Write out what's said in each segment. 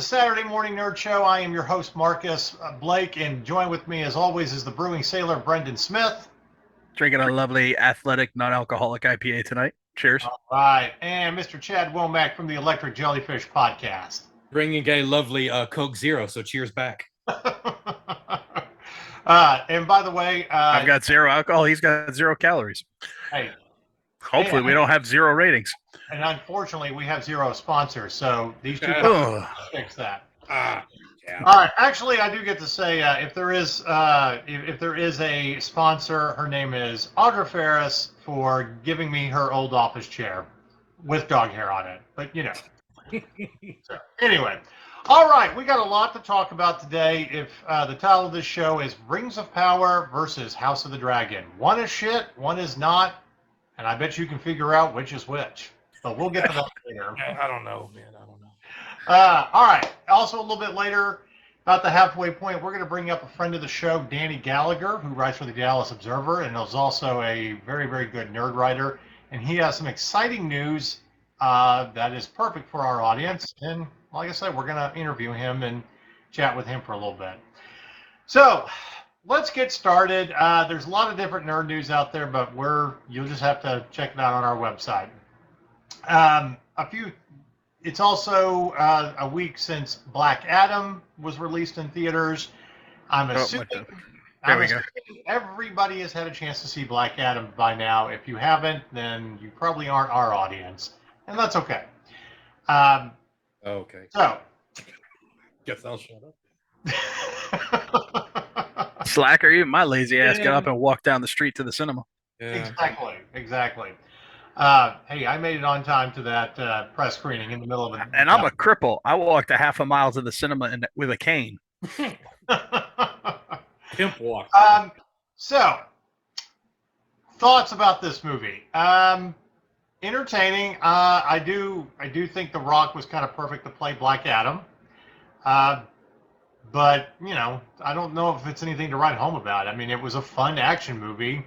Saturday Morning Nerd Show. I am your host, Marcus Blake, and joined with me, as always, is the brewing sailor, Brendan Smith. Drinking a lovely athletic non-alcoholic IPA tonight. Cheers. All right. And Mr. Chad Womack from the Electric Jellyfish Podcast. Bringing a lovely Coke Zero, so cheers back. And by the way... I've got zero alcohol. He's got 0 calories. Hey. Hopefully we don't have 0 ratings. And unfortunately, we have 0 sponsors, so these two fix that. Yeah. All right. Actually, I do get to say, if there is a sponsor, her name is Audra Ferris for giving me her old office chair with dog hair on it. But you know. So, anyway, all right. We got a lot to talk about today. If the title of this show is Rings of Power versus House of the Dragon, one is shit, one is not, and I bet you can figure out which is which. But we'll get to that later. I don't know, man. I don't know. All right. Also, a little bit later, about the halfway point, we're going to bring up a friend of the show, Danny Gallagher, who writes for the Dallas Observer and is also a very, very good nerd writer. And he has some exciting news that is perfect for our audience. And like I said, we're going to interview him and chat with him for a little bit. So let's get started. There's a lot of different nerd news out there, but you'll just have to check it out on our website. It's also a week since Black Adam was released in theaters. I'm assuming everybody has had a chance to see Black Adam by now. If you haven't, then you probably aren't our audience, and that's okay. Okay. So, guess I'll shut up. Slacker, even my lazy ass got up and walked down the street to the cinema. Yeah. Exactly. Hey, I made it on time to that press screening in the middle of it. And I'm a cripple. I walked a half a mile to the cinema with a cane. Pimp walk. So, thoughts about this movie? Entertaining. I do think The Rock was kind of perfect to play Black Adam. But you know, I don't know if it's anything to write home about. I mean, it was a fun action movie.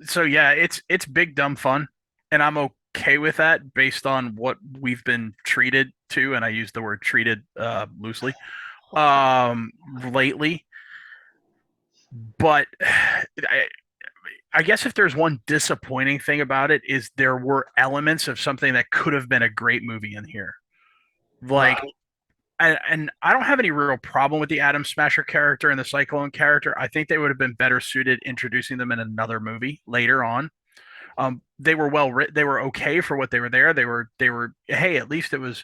So yeah, it's big dumb fun, and I'm okay with that based on what we've been treated to, and I use the word treated loosely, lately. But I guess if there's one disappointing thing about it is there were elements of something that could have been a great movie in here, like. And I don't have any real problem with the Atom Smasher character and the Cyclone character. I think they would have been better suited introducing them in another movie later on. They were well written. They were okay for what they were there. They were. Hey, at least it was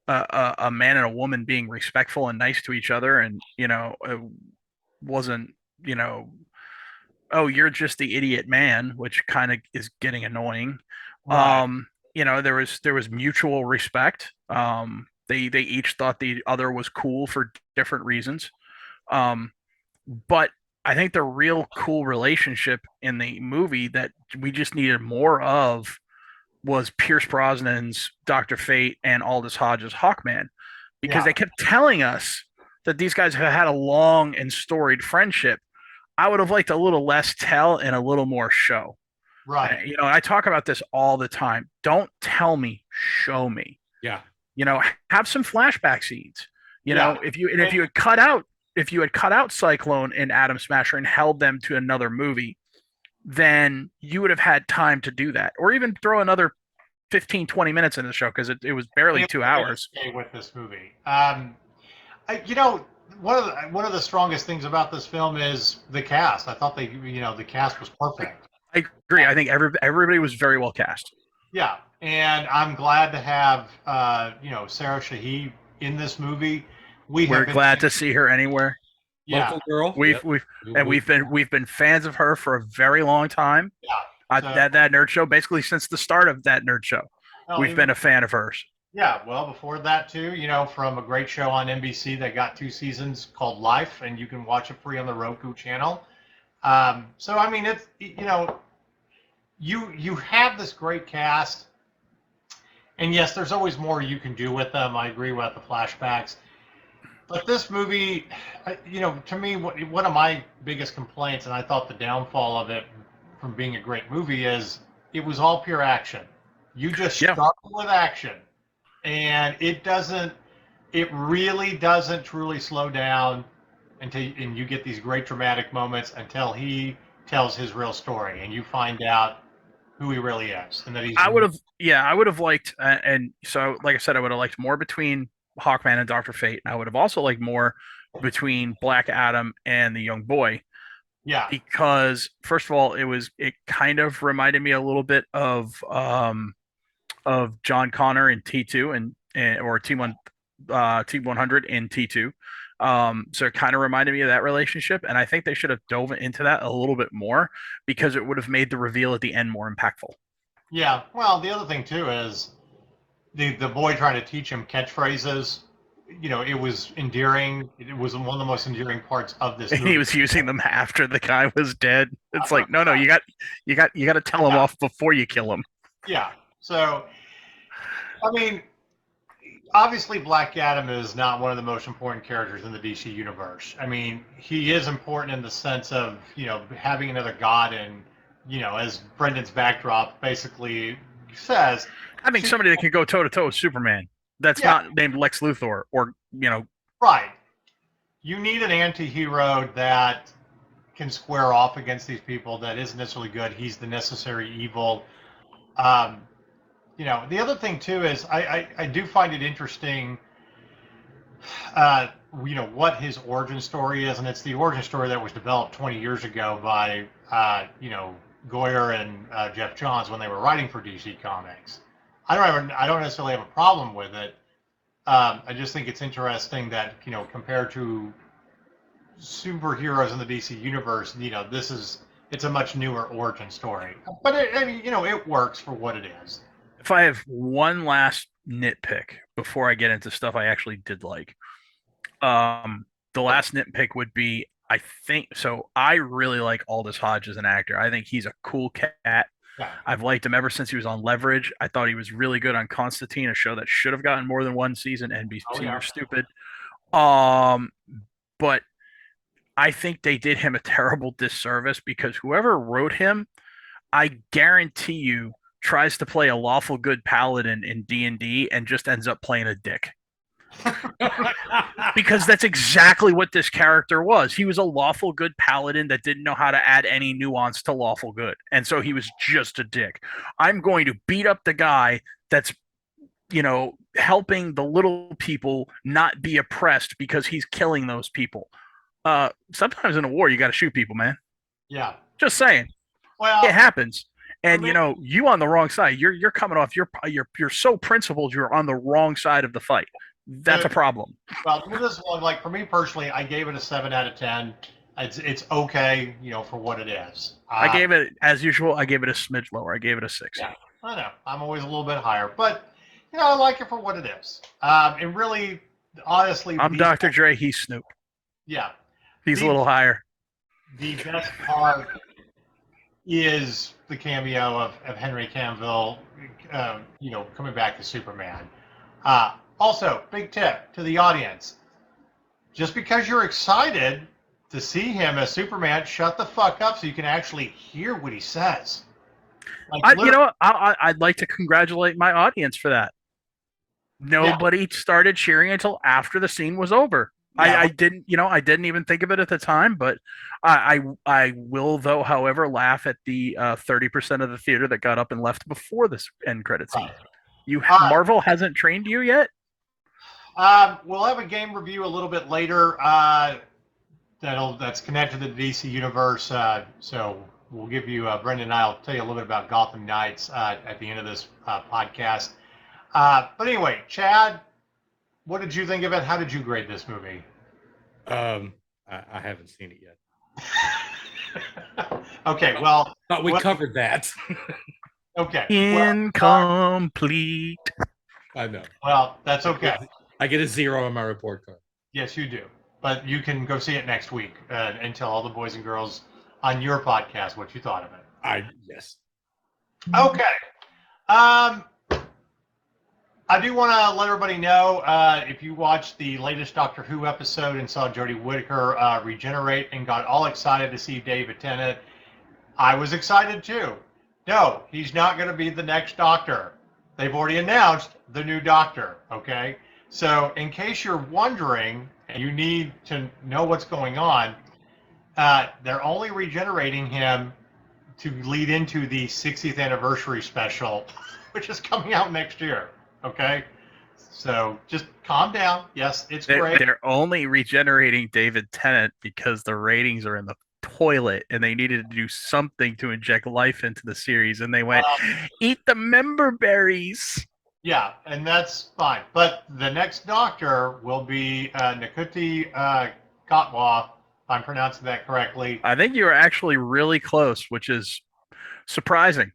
a man and a woman being respectful and nice to each other, and it wasn't oh, you're just the idiot man, which kind of is getting annoying. Right. There was mutual respect. They each thought the other was cool for different reasons. But I think the real cool relationship in the movie that we just needed more of was Pierce Brosnan's Dr. Fate and Aldous Hodge's Hawkman, because they kept telling us that these guys have had a long and storied friendship. I would have liked a little less tell and a little more show. Right. I talk about this all the time. Don't tell me, show me. Yeah. Have some flashback scenes. If you had cut out Cyclone and Atom Smasher and held them to another movie, then you would have had time to do that, or even throw another 15, 20 minutes in the show, because it was barely 2 hours. With this movie, one of the strongest things about this film is the cast. I thought the cast was perfect. I agree. I think everybody was very well cast. Yeah. And I'm glad to have, Sarah Shahi in this movie. We're glad to see her anywhere. Yeah. Local girl. We've been fans of her for a very long time. Yeah. That nerd show, basically since the start of that nerd show, we've been a fan of hers. Yeah. Well, before that too, from a great show on NBC that got 2 seasons called Life, and you can watch it free on the Roku channel. So I mean, it's you have this great cast. And yes, there's always more you can do with them. I agree with the flashbacks. But this movie, to me, one of my biggest complaints, and I thought the downfall of it from being a great movie, is it was all pure action. You just start with action. And it it really doesn't truly slow down and you get these great dramatic moments until he tells his real story and you find out who he really is and that he's. I would have liked, and so like I said, I would have liked more between Hawkman and Doctor Fate, and I would have also liked more between Black Adam and the young boy. Yeah. Because first of all, it kind of reminded me a little bit of John Connor in T2 and or T100 in T2. So it kind of reminded me of that relationship, and I think they should have dove into that a little bit more because it would have made the reveal at the end more impactful. Yeah. Well, the other thing too is the boy trying to teach him catchphrases. You know, it was endearing. It was one of the most endearing parts of this And movie. he was using them after the guy was dead. It's like, no, you got to tell him off before you kill him. Yeah. So, I mean, obviously, Black Adam is not one of the most important characters in the DC universe. I mean, he is important in the sense of, you know, having another god and, you know, as Brendan's backdrop basically says, Having somebody that can go toe to toe with Superman that's not named Lex Luthor or, you know. Right. You need an anti-hero that can square off against these people that isn't necessarily good. He's the necessary evil. You know, the other thing too is I do find it interesting, you know, what his origin story is, and it's the origin story that was developed 20 years ago by, you know, Goyer and Jeff Johns when they were writing for DC Comics. I don't necessarily have a problem with it. I just think it's interesting that, you know, compared to superheroes in the DC universe, you know, it's a much newer origin story. But I mean, you know, it works for what it is. If I have one last nitpick before I get into stuff I actually did like, the last nitpick would be I really like Aldous Hodge as an actor. I think he's a cool cat. Yeah. I've liked him ever since he was on Leverage. I thought he was really good on Constantine, a show that should have gotten more than one season. NBC were stupid. But I think they did him a terrible disservice because whoever wrote him, I guarantee you, tries to play a lawful good paladin in D&D and just ends up playing a dick. Because that's exactly what this character was. He was a lawful good paladin that didn't know how to add any nuance to lawful good. And so he was just a dick. I'm going to beat up the guy that's, you know, helping the little people not be oppressed because he's killing those people. Sometimes in a war, you got to shoot people, man. Yeah. Just saying. Well, it happens. And you know, you on the wrong side. You're coming off. You're so principled. You're on the wrong side of the fight. That's a problem. Well, this one, like for me personally, I gave it a 7 out of 10. It's okay, you know, for what it is. I gave it, as usual, I gave it a smidge lower. I gave it a 6. Yeah, I know. I'm always a little bit higher, but you know, I like it for what it is. And really, honestly, I'm Dr. Dre. He's Snoop. Yeah, he's a little higher. The best part is the cameo of Henry Cavill, you know, coming back to Superman. Also, big tip to the audience. Just because you're excited to see him as Superman, shut the fuck up so you can actually hear what he says. Like, you know, I'd like to congratulate my audience for that. Nobody started cheering until after the scene was over. Yeah. I didn't even think of it at the time, but I will, though, however, laugh at the 30% of the theater that got up and left before this end credit scene. Marvel hasn't trained you yet? We'll have a game review a little bit later that's connected to the DC universe. So we'll give you, Brendan and I will tell you a little bit about Gotham Knights at the end of this podcast. But anyway, Chad, what did you think of it? How did you grade this movie? I haven't seen it yet. Okay, well. Thought we covered that. Okay. Incomplete. I know. Well, that's okay. I get a 0 on my report card. Yes, you do. But you can go see it next week and tell all the boys and girls on your podcast what you thought of it. Yes. Okay. I do want to let everybody know, if you watched the latest Doctor Who episode and saw Jodie Whittaker regenerate and got all excited to see David Tennant, I was excited too. No, he's not going to be the next Doctor. They've already announced the new Doctor, okay? So, in case you're wondering and you need to know what's going on, they're only regenerating him to lead into the 60th anniversary special, which is coming out next year. Okay? So, just calm down. Yes, it's great. They're only regenerating David Tennant because the ratings are in the toilet and they needed to do something to inject life into the series. And they went, eat the member berries. Yeah, and that's fine. But the next Doctor will be Nakuti Katwa, if I'm pronouncing that correctly. I think you were actually really close, which is surprising.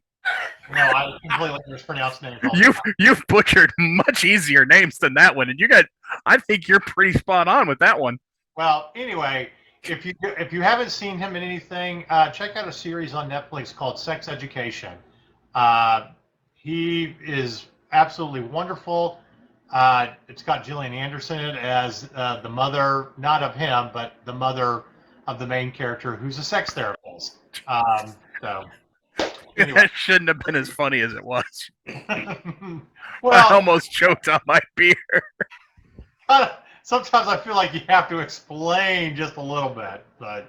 No, I completely mispronounced names. all the time. You've butchered much easier names than that one, and I think you're pretty spot on with that one. Well, anyway, if you haven't seen him in anything, check out a series on Netflix called Sex Education. He is absolutely wonderful. It's got Gillian Anderson in it as the mother, not of him, but the mother of the main character, who's a sex therapist. So anyway. That shouldn't have been as funny as it was. Well, I almost choked on my beer. sometimes I feel like you have to explain just a little bit. But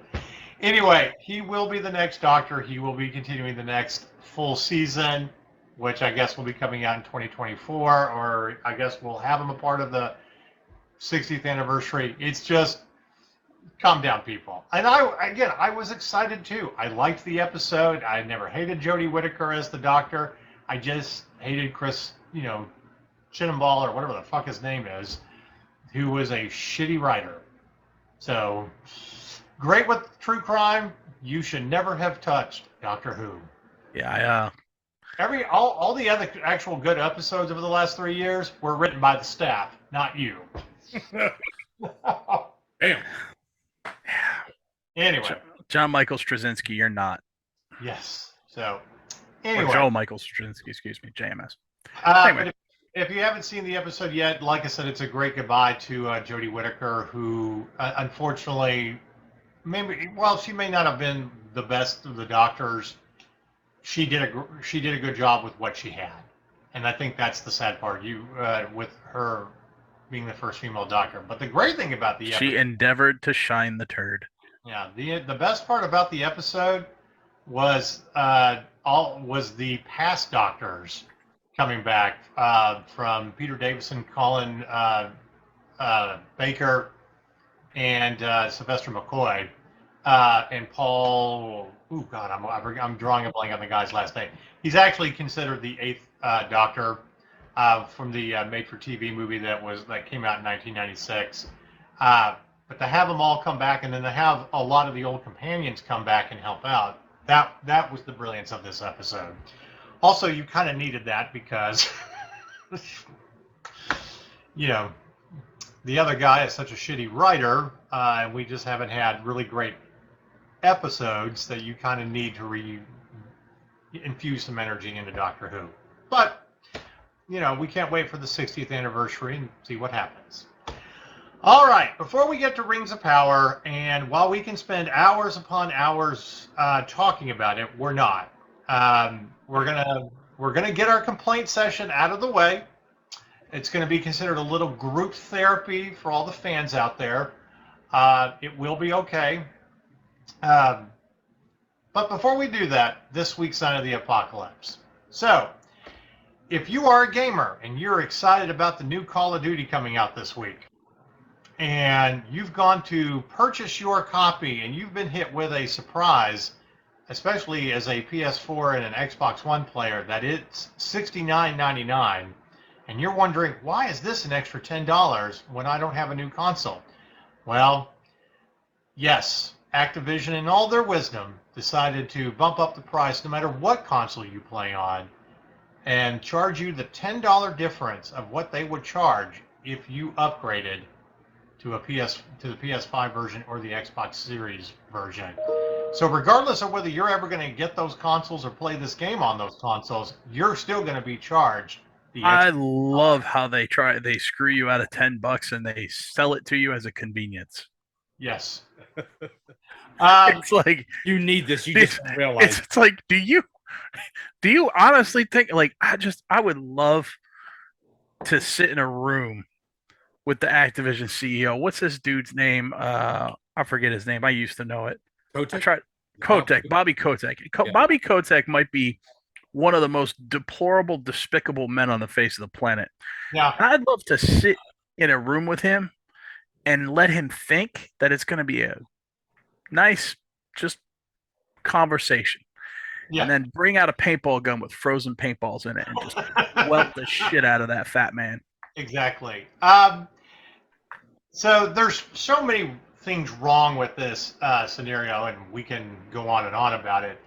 anyway, he will be the next Doctor. He will be continuing the next full season, which I guess will be coming out in 2024, or I guess we'll have him a part of the 60th anniversary. It's just, calm down, people. And I was excited too. I liked the episode. I never hated Jodie Whittaker as the Doctor. I just hated Chris, Chinenball, or whatever the fuck his name is, who was a shitty writer. So, great with true crime. You should never have touched Doctor Who. Yeah, All the other actual good episodes over the last 3 years were written by the staff, not you. Damn. Anyway. John Michael Straczynski, you're not. Yes. So, Or anyway. Joe Michael Straczynski, excuse me, JMS. Anyway. If you haven't seen the episode yet, like I said, it's a great goodbye to Jodie Whittaker, who unfortunately, she may not have been the best of the Doctors. She did a good job with what she had, and I think that's the sad part. With her being the first female Doctor. But the great thing about the episode, she endeavored to shine the turd. Yeah, the best part about the episode was the past Doctors coming back, from Peter Davison, Colin Baker, and Sylvester McCoy, and Paul. Oh God, I'm drawing a blank on the guy's last name. He's actually considered the eighth Doctor from the made-for-TV movie that came out in 1996. But to have them all come back, and then to have a lot of the old companions come back and help out, that was the brilliance of this episode. Also, you kind of needed that because, the other guy is such a shitty writer, and we just haven't had really great episodes that you kind of need to infuse some energy into Doctor Who. But, we can't wait for the 60th anniversary and see what happens. All right, before we get to Rings of Power, and while we can spend hours upon hours talking about it, we're not. We're gonna get our complaint session out of the way. It's going to be considered a little group therapy for all the fans out there. It will be okay. But before we do that, this week's Sign of the Apocalypse. So, if you are a gamer and you're excited about the new Call of Duty coming out this week, and you've gone to purchase your copy and you've been hit with a surprise, especially as a PS4 and an Xbox One player, that it's $69.99, and you're wondering, why is this an extra $10 when I don't have a new console? Well, yes, Activision, in all their wisdom, decided to bump up the price no matter what console you play on, and charge you the $10 difference of what they would charge if you upgraded to the PS5 version or the Xbox Series version. So regardless of whether you're ever going to get those consoles or play this game on those consoles, you're still going to be charged. I love how they screw you out of $10 and they sell it to you as a convenience. Yes. It's like, you need this. You just realize. It's like, do you honestly think, like, I would love to sit in a room with the Activision CEO. What's this dude's name? I forget his name. I used to know it. I Kotick? tried Kotick, Bobby Kotick. Yeah. Bobby Kotick might be one of the most deplorable, despicable men on the face of the planet. Yeah. I'd love to sit in a room with him and let him think that it's going to be a nice, just conversation. Yeah. And then bring out a paintball gun with frozen paintballs in it and just welt the shit out of that fat man. Exactly. So there's so many things wrong with this scenario, and we can go on and on about it.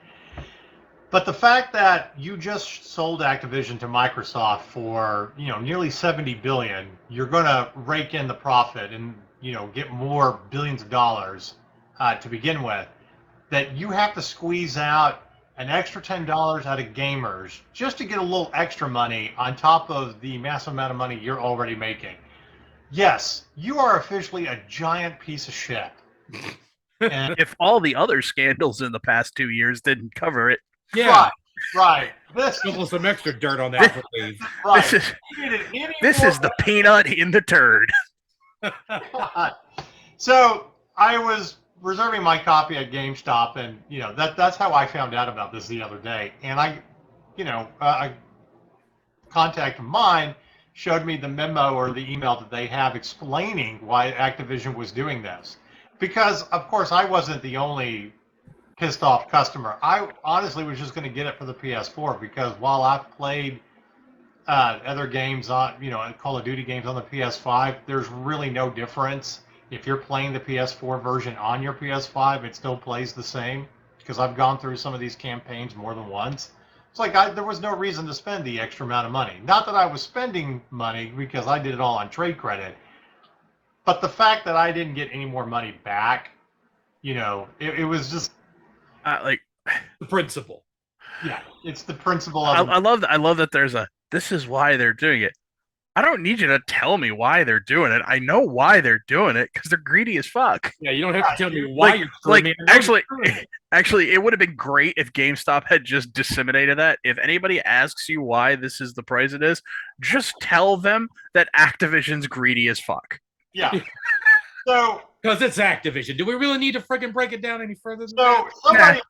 But the fact that you just sold Activision to Microsoft for, nearly $70 billion, you're going to rake in the profit and, get more billions of dollars to begin with, that you have to squeeze out an extra $10 out of gamers just to get a little extra money on top of the massive amount of money you're already making. Yes, you are officially a giant piece of shit. And if all the other scandals in the past 2 years didn't cover it. Yeah. Right. Sprinkle some extra dirt on that, please. Right. This is the peanut in the turd. So I was reserving my copy at GameStop, and that's how I found out about this the other day. And a contact of mine showed me the memo or the email that they have explaining why Activision was doing this. Because of course I wasn't the only pissed off customer. I honestly was just going to get it for the PS4 because while I've played other games on, Call of Duty games on the PS5, there's really no difference. If you're playing the PS4 version on your PS5, it still plays the same because I've gone through some of these campaigns more than once. It's like there was no reason to spend the extra amount of money. Not that I was spending money because I did it all on trade credit, but the fact that I didn't get any more money back, it was just like the principle. Yeah, it's the principle of I love that there's this is why they're doing it. I don't need you to tell me why they're doing it. I know why they're doing it because they're greedy as fuck. Yeah, you don't have to tell me why you're screwing me. Actually, it would have been great if GameStop had just disseminated that. If anybody asks you why this is the price it is, just tell them that Activision's greedy as fuck. Yeah. So because it's Activision. Do we really need to freaking break it down any further than that?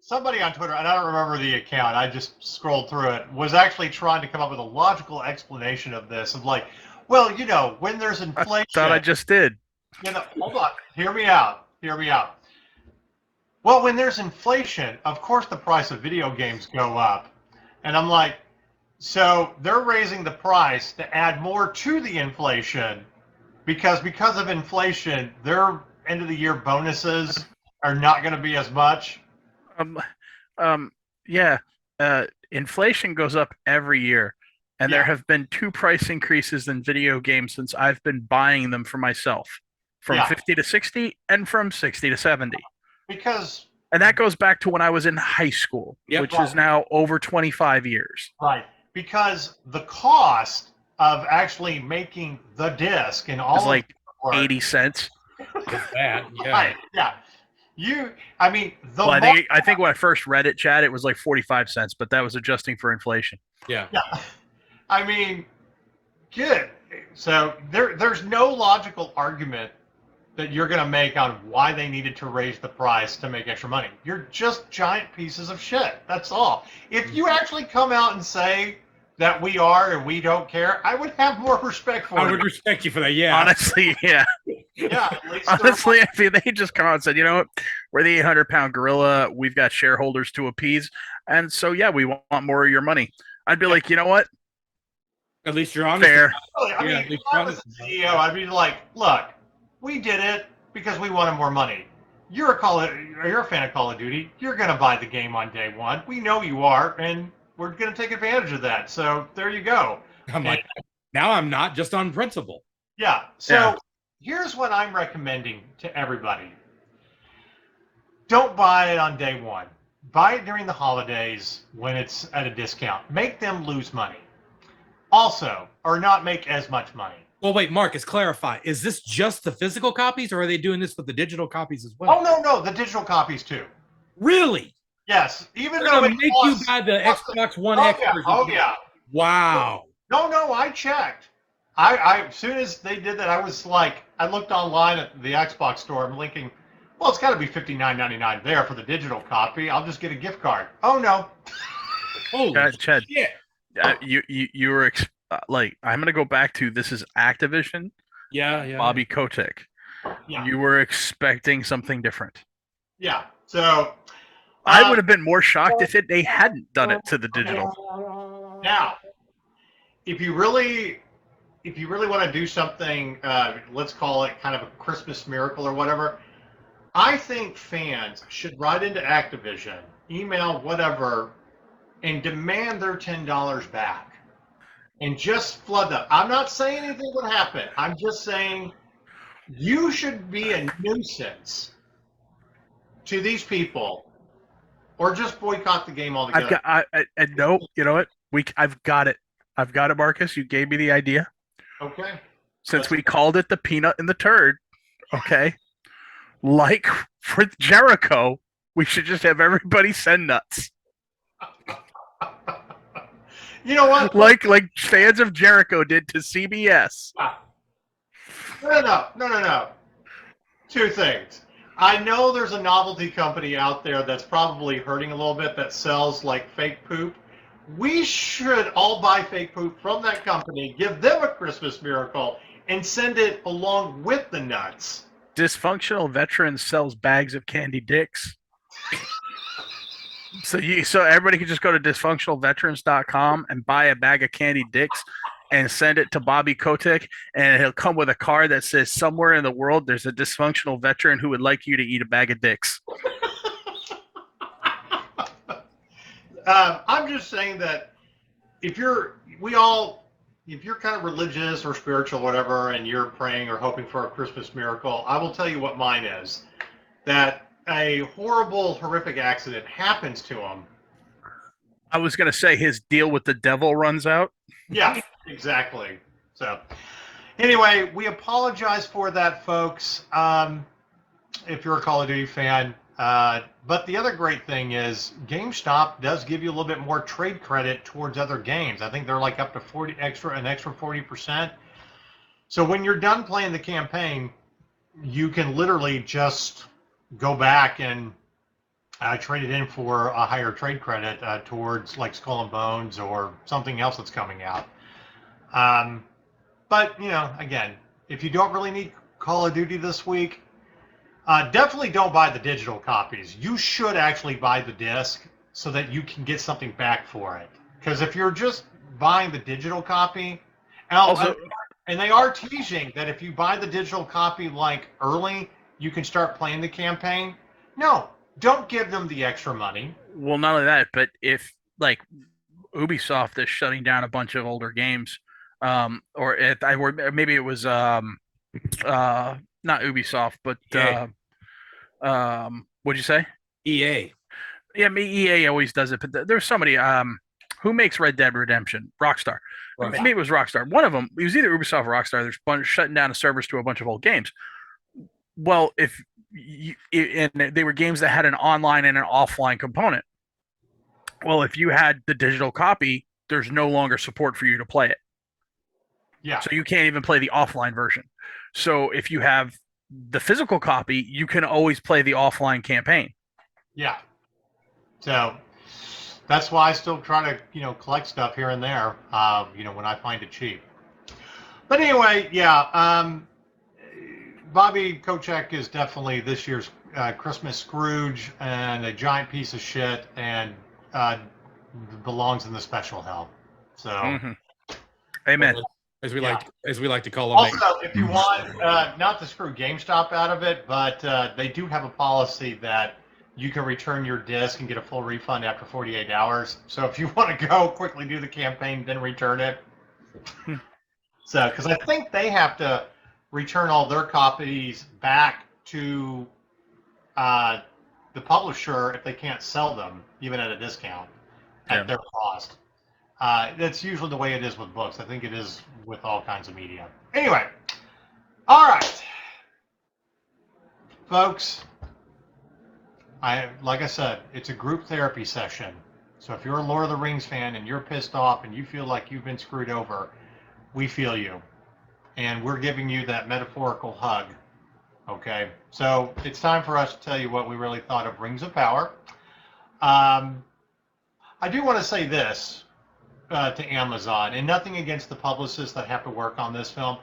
Somebody on Twitter, and I don't remember the account, I just scrolled through it, was actually trying to come up with a logical explanation of this. Of like, well, when there's inflation. I thought I just did. Hold on. Hear me out. Well, when there's inflation, of course the price of video games go up. And I'm like, so they're raising the price to add more to the inflation because of inflation, their end of the year bonuses are not going to be as much. Inflation goes up every year, and there have been 2 price increases in video games since I've been buying them for myself, from 50 to 60 and from 60 to 70. And that goes back to when I was in high school, which is now over 25 years. Right, because the cost of actually making the disc and all is like 80 cents. That, yeah. Right, yeah. I think when I first read it, Chad, it was like 45 cents, but that was adjusting for inflation. Yeah. I mean, good. So there's no logical argument that you're going to make on why they needed to raise the price to make extra money. You're just giant pieces of shit. That's all. If you actually come out and say that we are and we don't care, I would have more respect for you. I would respect you for that, yeah. Honestly, yeah. Yeah. Honestly, if they just come out and said, what, we're the 800-pound gorilla, we've got shareholders to appease, and so, we want more of your money. I'd be like, you know what? At least you're honest. Fair. If I was the CEO, I'd be like, look, we did it because we wanted more money. You're a fan of Call of Duty. You're going to buy the game on day one. We know you are, and we're going to take advantage of that. So there you go. I'm like, now I'm not just on principle. Yeah. So here's what I'm recommending to everybody. Don't buy it on day one. Buy it during the holidays when it's at a discount. Make them lose money. Also, or not make as much money. Well, wait, Marcus, clarify. Is this just the physical copies, or are they doing this with the digital copies as well? Oh, no, the digital copies too. Really? Yes, even They're though gonna make you buy the Xbox One X version. Oh, yeah. Wow. No, I checked. As soon as they did that, I was like, I looked online at the Xbox store. I'm thinking, well, it's got to be $59.99 there for the digital copy. I'll just get a gift card. Oh no. Holy Chad, shit. you were like, I'm gonna go back to this is Activision, Yeah. Bobby Kotick. Yeah. You were expecting something different. Yeah. So I would have been more shocked if they hadn't done it to the digital. now, if you really want to do something, let's call it kind of a Christmas miracle or whatever, I think fans should write into Activision, email, whatever, and demand their $10 back. And just flood them. I'm not saying anything would happen. I'm just saying you should be a nuisance to these people, or just boycott the game altogether. No, you know what? I've got it. I've got it, Marcus. You gave me the idea. Okay. Since we called it the peanut and the turd, okay. Like for Jericho, we should just have everybody send nuts. You know what? Like fans of Jericho did to CBS. No. Two things. I know there's a novelty company out there that's probably hurting a little bit that sells like fake poop. We should all buy fake poop from that company, give them a Christmas miracle, and send it along with the nuts. Dysfunctional Veterans sells bags of candy dicks. So everybody can just go to dysfunctionalveterans.com and buy a bag of candy dicks and send it to Bobby Kotick, and he'll come with a card that says somewhere in the world there's a dysfunctional veteran who would like you to eat a bag of dicks. I'm just saying that if you're kind of religious or spiritual, or whatever, and you're praying or hoping for a Christmas miracle, I will tell you what mine is. That a horrible, horrific accident happens to him. I was going to say his deal with the devil runs out. Yeah, exactly. So, anyway, we apologize for that, folks. If you're a Call of Duty fan. But the other great thing is GameStop does give you a little bit more trade credit towards other games. I think they're like up to an extra 40%. So when you're done playing the campaign, you can literally just go back and trade it in for a higher trade credit towards like Skull and Bones or something else that's coming out. But, again, if you don't really need Call of Duty this week, definitely don't buy the digital copies. You should actually buy the disc so that you can get something back for it. Because if you're just buying the digital copy, and they are teasing that if you buy the digital copy like early, you can start playing the campaign. No, don't give them the extra money. Well, not only that, but if like Ubisoft is shutting down a bunch of older games, or maybe it was not Ubisoft, but what'd you say? EA. Yeah, EA always does it, but there's somebody who makes Red Dead Redemption, Rockstar. Maybe it was Rockstar. One of them, it was either Ubisoft or Rockstar. There's shutting down the servers to a bunch of old games. Well, and they were games that had an online and an offline component. Well, if you had the digital copy, there's no longer support for you to play it. Yeah. So you can't even play the offline version. So if you have the physical copy, you can always play the offline campaign. Yeah. So that's why I still try to, collect stuff here and there, when I find it cheap. But anyway, yeah, Bobby Kotick is definitely this year's Christmas Scrooge and a giant piece of shit and belongs in the special hell. So, Amen. As we like to call them. Also, if you want not to screw GameStop out of it, but they do have a policy that you can return your disc and get a full refund after 48 hours. So if you want to go quickly do the campaign, then return it. So, because I think they have to return all their copies back to the publisher if they can't sell them, even at a discount, at their cost. That's usually the way it is with books. I think it is with all kinds of media. Anyway, all right, folks. Like I said, it's a group therapy session. So if you're a Lord of the Rings fan and you're pissed off and you feel like you've been screwed over, we feel you. and we're giving you that metaphorical hug. Okay, so it's time for us to tell you what we really thought of Rings of Power. I do want to say this to Amazon, and nothing against the publicists that have to work on this film.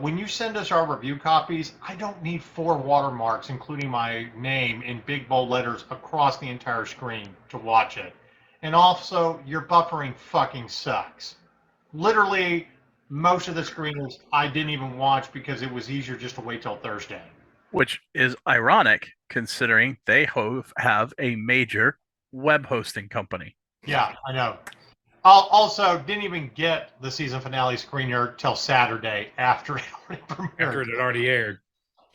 When you send us our review copies, I don't need 4 watermarks, including my name, in big bold letters across the entire screen to watch it. And also, your buffering fucking sucks. Literally, most of the screeners I didn't even watch because it was easier just to wait till Thursday. Which is ironic considering they have a major web hosting company. Yeah, I know. Also, didn't even get the season finale screener till Saturday after it already premiered. After it had already aired.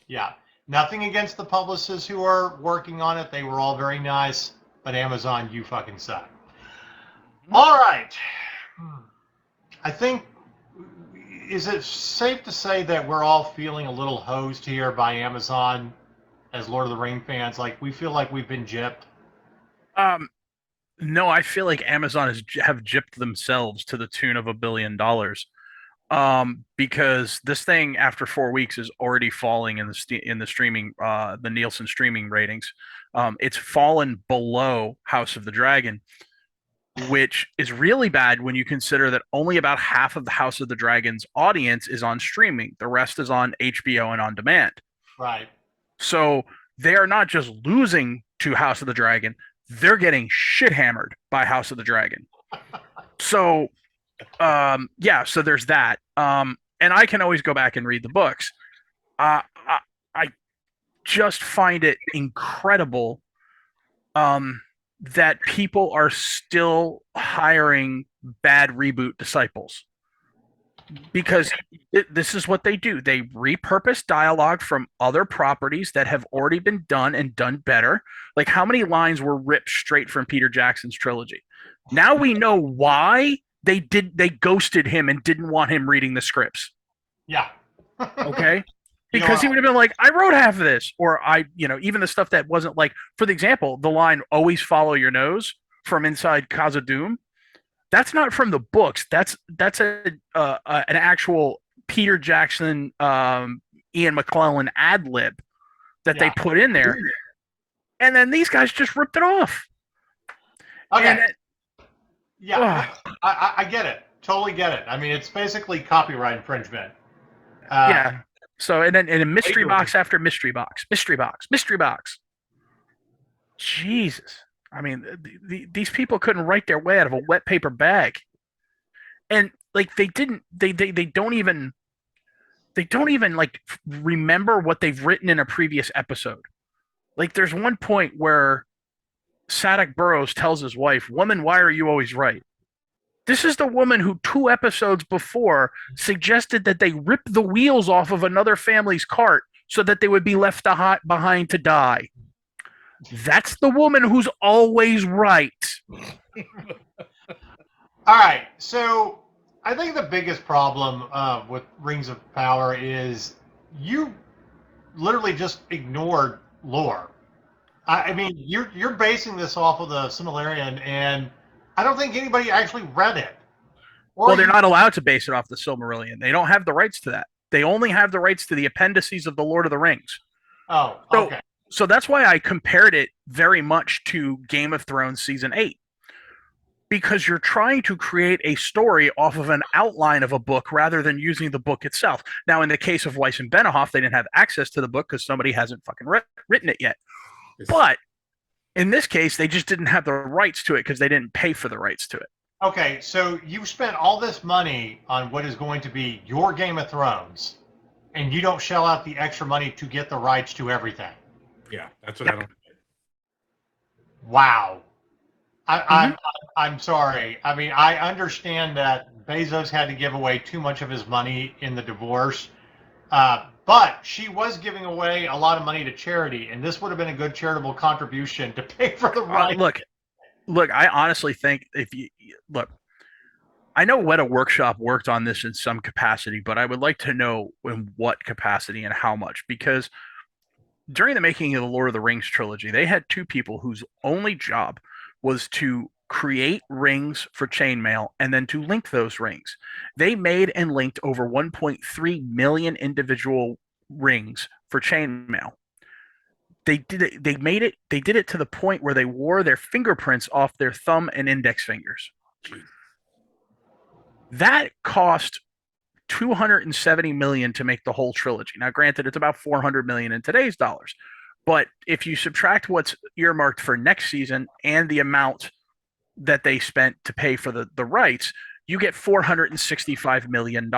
Yeah. Nothing against the publicists who are working on it. They were all very nice. But Amazon, you fucking suck. All right. I think, is it safe to say that we're all feeling a little hosed here by Amazon as Lord of the Ring fans? Like, we feel like we've been gypped? No, I feel like Amazon have gypped themselves to the tune of $1 billion. Because this thing after 4 weeks is already falling in the streaming, the Nielsen streaming ratings. It's fallen below House of the Dragon, which is really bad when you consider that only about half of the House of the Dragon's audience is on streaming. The rest is on HBO and on demand. Right. So they are not just losing to House of the Dragon, they're getting shit hammered by House of the Dragon. So, so there's that. And I can always go back and read the books. I just find it incredible that people are still hiring bad reboot disciples. Because this is what they do. They repurpose dialogue from other properties that have already been done and done better. Like, how many lines were ripped straight from Peter Jackson's trilogy? Now we know why they ghosted him and didn't want him reading the scripts. Yeah. Okay? Because he would have been like, I wrote half of this. Or even the stuff that wasn't like, for the example, the line, always follow your nose from inside Khazad-dûm. That's not from the books. That's an actual Peter Jackson, Ian McClellan ad lib that they put in there, and then these guys just ripped it off. Okay. I get it. Totally get it. I mean, it's basically copyright infringement. Yeah. So and then mystery box after mystery box. Jesus. I mean, these people couldn't write their way out of a wet paper bag, and like they don't even like remember what they've written in a previous episode. Like, there's one point where Sadek Burrows tells his wife, "Woman, why are you always right?" This is the woman who 2 episodes before suggested that they rip the wheels off of another family's cart so that they would be left behind to die. That's the woman who's always right. All right. So I think the biggest problem with Rings of Power is you literally just ignored lore. I mean, you're basing this off of the Silmarillion, and I don't think anybody actually read it. Well, they're not allowed to base it off the Silmarillion. They don't have the rights to that. They only have the rights to the appendices of the Lord of the Rings. Oh, okay. So that's why I compared it very much to Game of Thrones Season 8. Because you're trying to create a story off of an outline of a book rather than using the book itself. Now, in the case of Weiss and Benioff, they didn't have access to the book because somebody hasn't fucking written it yet. But in this case, they just didn't have the rights to it because they didn't pay for the rights to it. Okay, so you've spent all this money on what is going to be your Game of Thrones, and you don't shell out the extra money to get the rights to everything. Yeah, that's what I don't. Wow. I'm sorry. I mean, I understand that Bezos had to give away too much of his money in the divorce, but she was giving away a lot of money to charity, and this would have been a good charitable contribution to pay for the rights. Look, I honestly think I know Weta Workshop worked on this in some capacity, but I would like to know in what capacity and how much, because during the making of the Lord of the Rings trilogy, they had 2 people whose only job was to create rings for chainmail, and then to link those rings. They made and linked over 1.3 million individual rings for chainmail. They did it. They made it. They did it to the point where they wore their fingerprints off their thumb and index fingers. That cost 270 million to make the whole trilogy. Now, granted, it's about 400 million in today's dollars, but if you subtract what's earmarked for next season and the amount that they spent to pay for the rights, you get $465 million.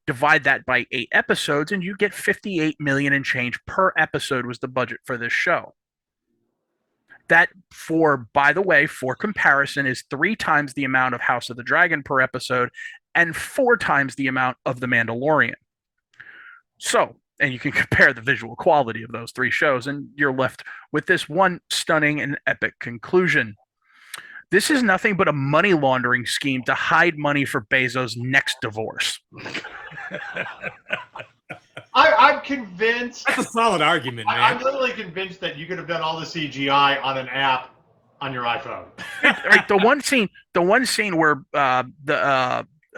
Divide that by 8 episodes, and you get 58 million and change per episode was the budget for this show. That, by the way, for comparison, is 3 times the amount of House of the Dragon per episode and 4 times the amount of The Mandalorian. So, and you can compare the visual quality of those 3 shows, and you're left with this one stunning and epic conclusion. This is nothing but a money laundering scheme to hide money for Bezos' next divorce. I'm convinced. That's a solid argument, man. I'm literally convinced that you could have done all the CGI on an app on your iPhone. Right, the one scene where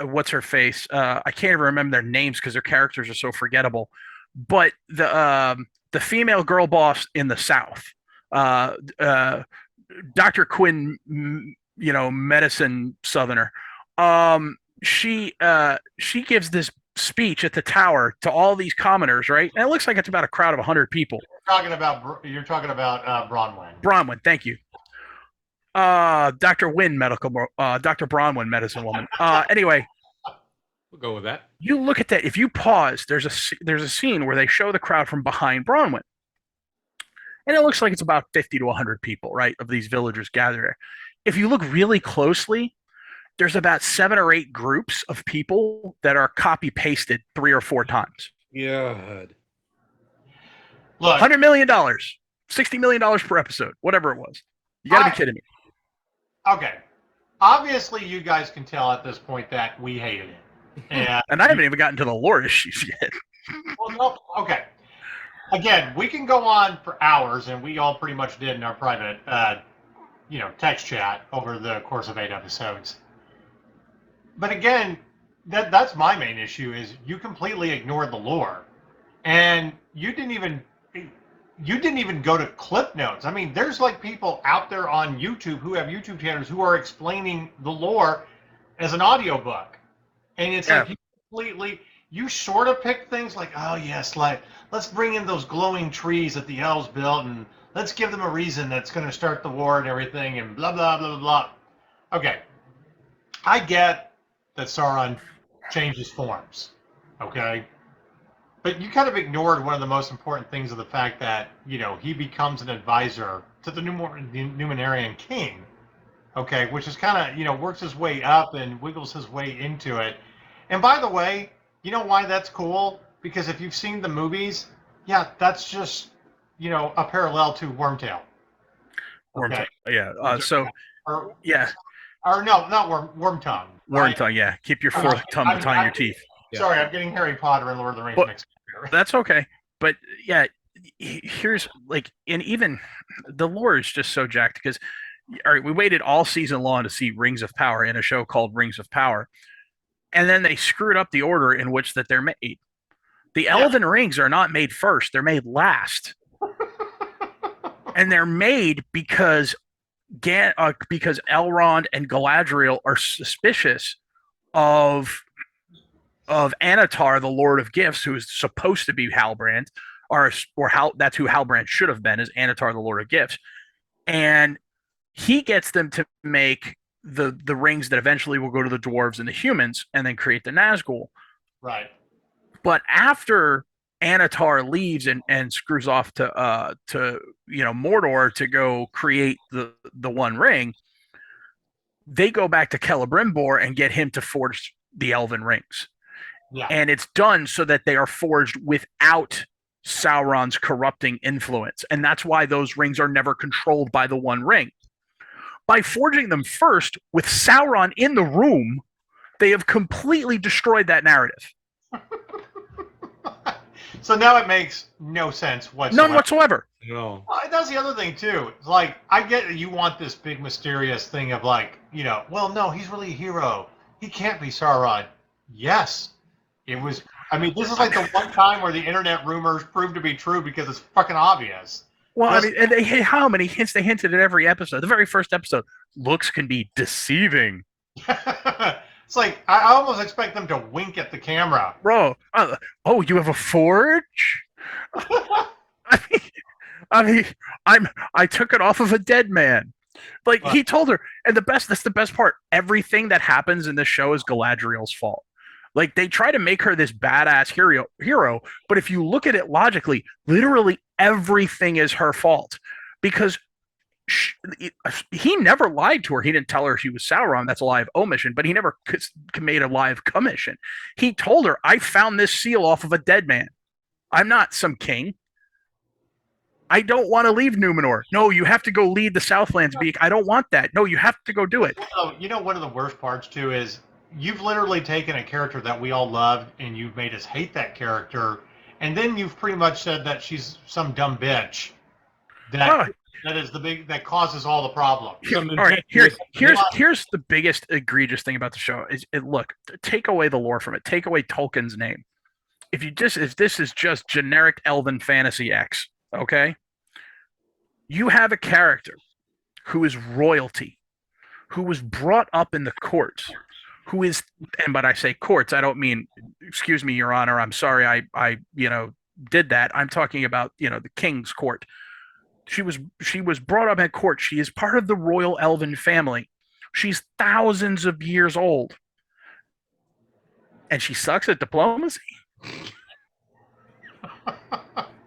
what's her face? I can't even remember their names because their characters are so forgettable. But the female girl boss in the South, Dr. Quinn, medicine Southerner. She gives this speech at the tower to all these commoners, right? And it looks like it's about a crowd of 100 people. You're talking about Bronwyn. Bronwyn, thank you. Dr. Bronwyn, medicine woman. Anyway, we'll go with that. You look at that. If you pause, there's a scene where they show the crowd from behind Bronwyn. And it looks like it's about 50 to 100 people, right, of these villagers gathered there. If you look really closely, there's about 7 or 8 groups of people that are copy-pasted 3 or 4 times. God. Look, $100 million, $60 million per episode, whatever it was. You got to be kidding me. Okay. Obviously, you guys can tell at this point that we hated it. And I haven't even gotten to the lore issues yet. Well, no, okay. Again, we can go on for hours, and we all pretty much did in our private, text chat over the course of 8 episodes. But again, that's my main issue is you completely ignored the lore, and you didn't even go to clip notes. I mean, there's like people out there on YouTube who have YouTube channels who are explaining the lore as an audiobook, and it's like you sort of pick things like, oh yes, like let's bring in those glowing trees that the elves built, and let's give them a reason that's going to start the war and everything, and blah blah blah blah blah. Okay, I get that Sauron changes forms, okay, but you kind of ignored one of the most important things of the fact that he becomes an advisor to the Numenorian king, okay, which is kind of works his way up and wiggles his way into it. And by the way, you know why that's cool? Because if you've seen the movies, yeah, that's just, a parallel to Wormtail. Okay. Yeah. Or no, not Wormtongue. Wormtongue, yeah. Keep your fourth tongue behind your teeth. Sorry, I'm getting Harry Potter and Lord of the Rings mixed up. That's okay. But yeah, here's and even the lore is just so jacked because, all right, we waited all season long to see Rings of Power in a show called Rings of Power. And then they screwed up the order in which that they're made. The Elven Rings are not made first; they're made last, and they're made because Elrond and Galadriel are suspicious of Anatar, the Lord of Gifts, who is supposed to be Halbrand, or that's who Halbrand should have been, is Anatar, the Lord of Gifts, and he gets them to make the rings that eventually will go to the dwarves and the humans and then create the Nazgul. Right. But after Anatar leaves and screws off to Mordor to go create the One Ring, they go back to Celebrimbor and get him to forge the Elven Rings. Yeah. And it's done so that they are forged without Sauron's corrupting influence. And that's why those rings are never controlled by the One Ring. By forging them first with Sauron in the room, they have completely destroyed that narrative. So now it makes no sense whatsoever. None whatsoever. No. That's the other thing too. It's like, I get that you want this big mysterious thing of like, well, no, he's really a hero. He can't be Sauron. Yes, it was. I mean, this is like the one time where the internet rumors proved to be true because it's fucking obvious. Well, Yes. I mean, and how many hints they hinted in every episode? The very first episode, looks can be deceiving. It's like I almost expect them to wink at the camera. Bro, oh, you have a forge? I mean, I took it off of a dead man. Like he told her, and that's the best part. Everything that happens in this show is Galadriel's fault. Like they try to make her this badass hero, but if you look at it logically, literally everything is her fault because he never lied to her. He didn't tell her she was Sauron. That's a live omission, but he never made a live commission. He told her, I found this seal off of a dead man. I'm not some king. I don't want to leave Numenor. No, you have to go lead the Southlands. I don't want that. No, you have to go do it. One of the worst parts, too, is you've literally taken a character that we all loved and you've made us hate that character, and then you've pretty much said that she's some dumb bitch that is that causes all the problems. All right, here's the biggest egregious thing about the show is look, take away the lore from it. Take away Tolkien's name. If this is just generic elven fantasy X, okay? You have a character who is royalty, who was brought up in the courts, who is, and but I say courts, I don't mean, excuse me, Your Honor, I'm sorry, I did that. I'm talking about, the king's court. She was brought up at court. She is part of the royal elven family. She's thousands of years old. And she sucks at diplomacy.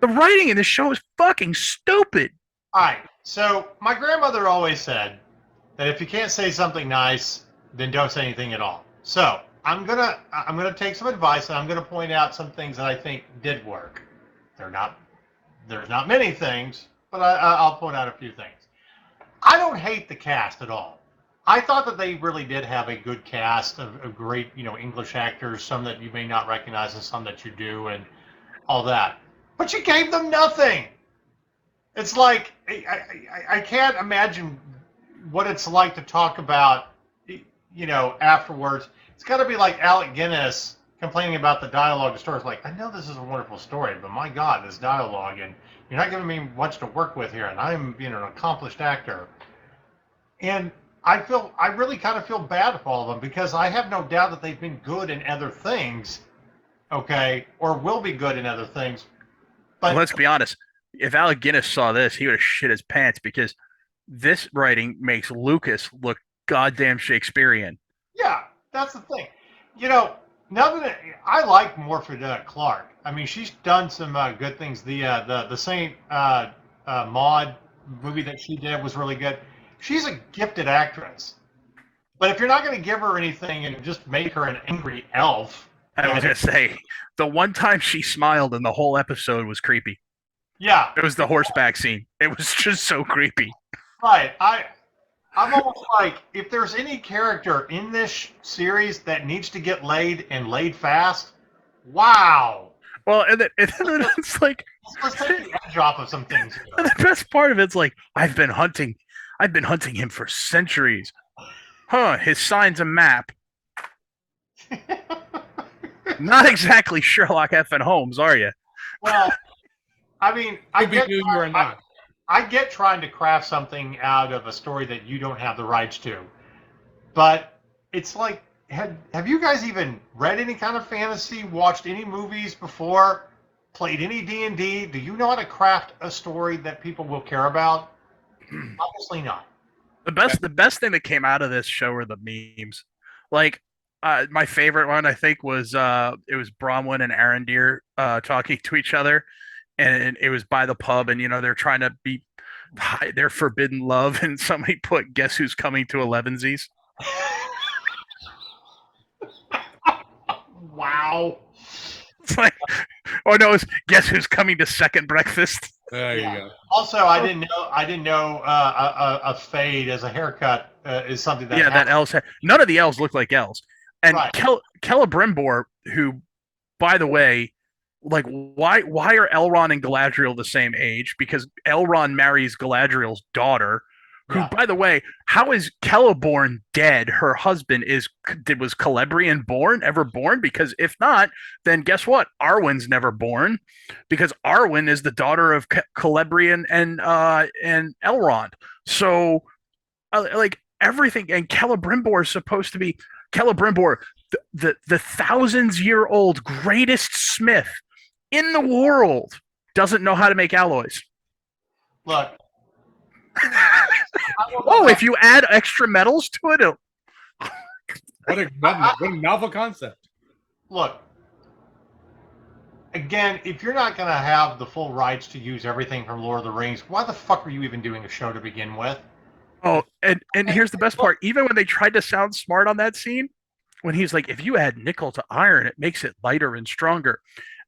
The writing in this show is fucking stupid. All right. So my grandmother always said that if you can't say something nice, then don't say anything at all. So I'm gonna take some advice and I'm gonna point out some things that I think did work. There's not many things, but I'll point out a few things. I don't hate the cast at all. I thought that they really did have a good cast of great, English actors, some that you may not recognize and some that you do, and all that. But you gave them nothing. It's like, I can't imagine what it's like to talk about, afterwards. It's got to be like Alec Guinness complaining about the dialogue. The story's like, I know this is a wonderful story, but my God, this dialogue, and you're not giving me much to work with here, and I'm an accomplished actor. And I really kind of feel bad for all of them because I have no doubt that they've been good in other things, okay, or will be good in other things. But let's be honest. If Alec Guinness saw this, he would have shit his pants because this writing makes Lucas look goddamn Shakespearean. Yeah, that's the thing. I like Morfydd Clark. I mean, she's done some good things. The Saint Maud movie that she did was really good. She's a gifted actress. But if you're not going to give her anything and just make her an angry elf. I was going to say, the one time she smiled in the whole episode was creepy. Yeah. It was the horseback scene. It was just so creepy. Right. I'm almost like, if there's any character in this series that needs to get laid and laid fast, wow. Well, and then it's like, let's take the edge off of some things here. And the best part of it's like, I've been hunting him for centuries. His sign's a map. Not exactly Sherlock effing Holmes, are you? Well, I mean, I get trying to craft something out of a story that you don't have the rights to. But it's like, have you guys even read any kind of fantasy, watched any movies before, played any D&D? Do you know how to craft a story that people will care about? Obviously not. The best thing that came out of this show were the memes. Like, my favorite one, I think, was it was Bronwyn and Arondir talking to each other, and it was by the pub, and they're trying to be their forbidden love, and somebody put "Guess who's coming to Elevensies." Wow. It's like, oh no, it's "Guess who's coming to second breakfast." There you go. Also, I didn't know a fade as a haircut is something that that elves had. None of the elves look like elves. And right. Celebrimbor, who, by the way, like why are Elrond and Galadriel the same age? Because Elrond marries Galadriel's daughter, who, Yeah. by the way, how is Celeborn dead? Her husband was Celebrian ever born? Because if not, then guess what? Arwen's never born, because Arwen is the daughter of Celebrian and Elrond. So like everything, and Celebrimbor is supposed to be Celebrimbor, the thousands-year-old greatest smith in the world, doesn't know how to make alloys. Look. If you add extra metals to it, what a novel concept. Look. Again, if you're not going to have the full rights to use everything from Lord of the Rings, why the fuck are you even doing a show to begin with? Oh, and here's the best part. Even when they tried to sound smart on that scene, when he's like, if you add nickel to iron, it makes it lighter and stronger.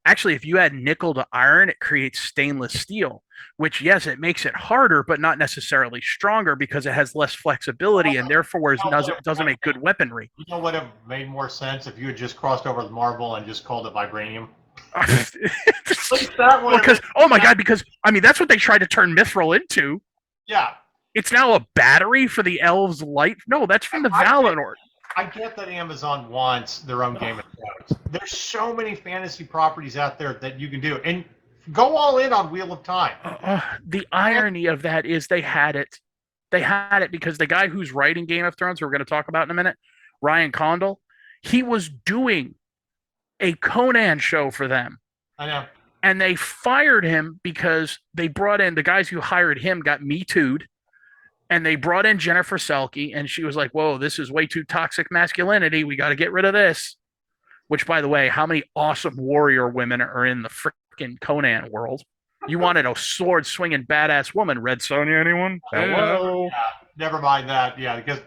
Actually, if you add nickel to iron, it creates stainless steel, which, yes, it makes it harder, but not necessarily stronger, because it has less flexibility and therefore doesn't make good weaponry. You know what would have made more sense if you had just crossed over the marble and just called it vibranium? Because, oh my God, because, I mean, that's what they tried to turn Mithril into. Yeah. It's now a battery for the elves' light. No, that's from the Valinor. I get that Amazon wants their own Game of Thrones. There's so many fantasy properties out there that you can do. And go all in on Wheel of Time. The irony of that is they had it. They had it because the guy who's writing Game of Thrones, who we're going to talk about in a minute, Ryan Condal, he was doing a Conan show for them. I know. And they fired him because they brought in, the guys who hired him got Me Too'd. And they brought in Jennifer Selke, and she was like, whoa, this is way too toxic masculinity. We got to get rid of this. Which, by the way, how many awesome warrior women are in the freaking Conan world? You wanted a sword-swinging badass woman. Red Sonja, anyone? Hello? Yeah, never mind that. Yeah, because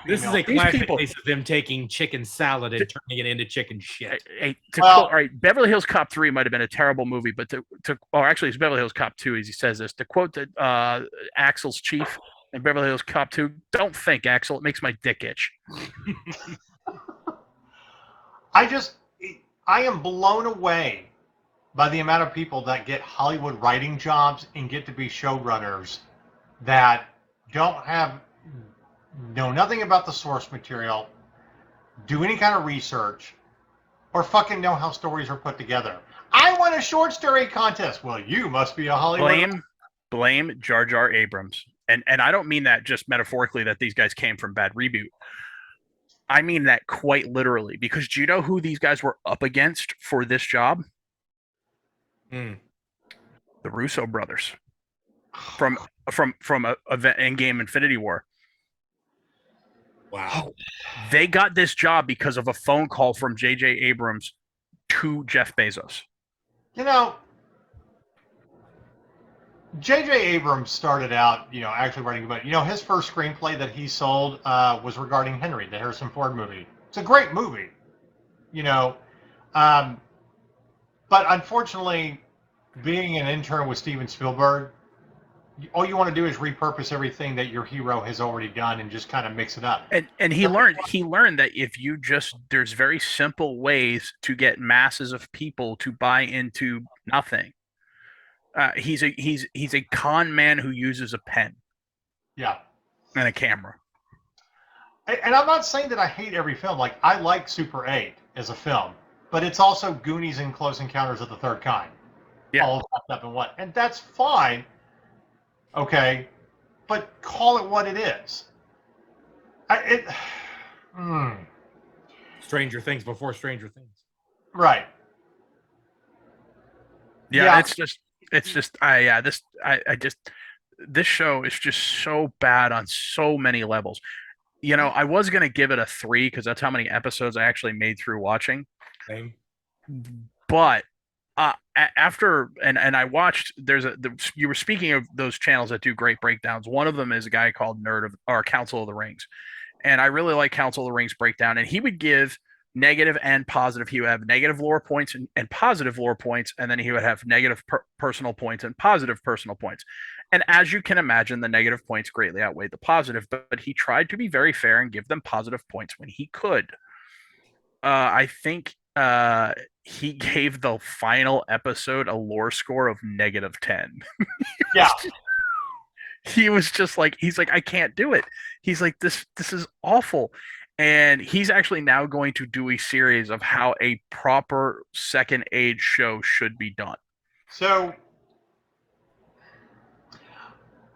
this is a classic case of them taking chicken salad and turning it into chicken shit. All right, Beverly Hills Cop 3 might have been a terrible movie, but actually, it's Beverly Hills Cop 2, as he says this. To quote Axel's chief in Beverly Hills Cop 2, don't think, Axel. It makes my dick itch. I am blown away by the amount of people that get Hollywood writing jobs and get to be showrunners that don't know nothing about the source material, do any kind of research, or fucking know how stories are put together. I won a short story contest. Well, you must be a Hollywood. Blame Jar Jar Abrams. And I don't mean that just metaphorically, that these guys came from Bad Reboot. I mean that quite literally, because do you know who these guys were up against for this job? The Russo brothers from Endgame Infinity War. Wow. They got this job because of a phone call from J.J. Abrams to Jeff Bezos. You know, J.J. Abrams started out, actually writing about, his first screenplay that he sold was regarding Henry, the Harrison Ford movie. It's a great movie, but unfortunately, being an intern with Steven Spielberg, all you want to do is repurpose everything that your hero has already done and just kind of mix it up. And he learned that if you there's very simple ways to get masses of people to buy into nothing. He's a con man who uses a pen. Yeah. And a camera. And I'm not saying that I hate every film. Like, I like Super 8 as a film, but it's also Goonies and Close Encounters of the Third Kind. Yeah. All wrapped up in one. And that's fine. Okay. But call it what it is. Stranger Things before Stranger Things. Right. Yeah. This show is just so bad on so many levels. I was going to give it a 3 because that's how many episodes I actually made through watching. Same. But after I watched, you were speaking of those channels that do great breakdowns. One of them is a guy called Council of the Rings, and I really like Council of the Rings breakdown. And he would give negative and positive. He would have negative lore points and positive lore points, and then he would have negative personal points and positive personal points. And as you can imagine, the negative points greatly outweighed the positive, but he tried to be very fair and give them positive points when he could. I think he gave the final episode a lore score of -10. Yeah. He was just like, he's like, I can't do it. He's like, this is awful. And he's actually now going to do a series of how a proper second age show should be done. So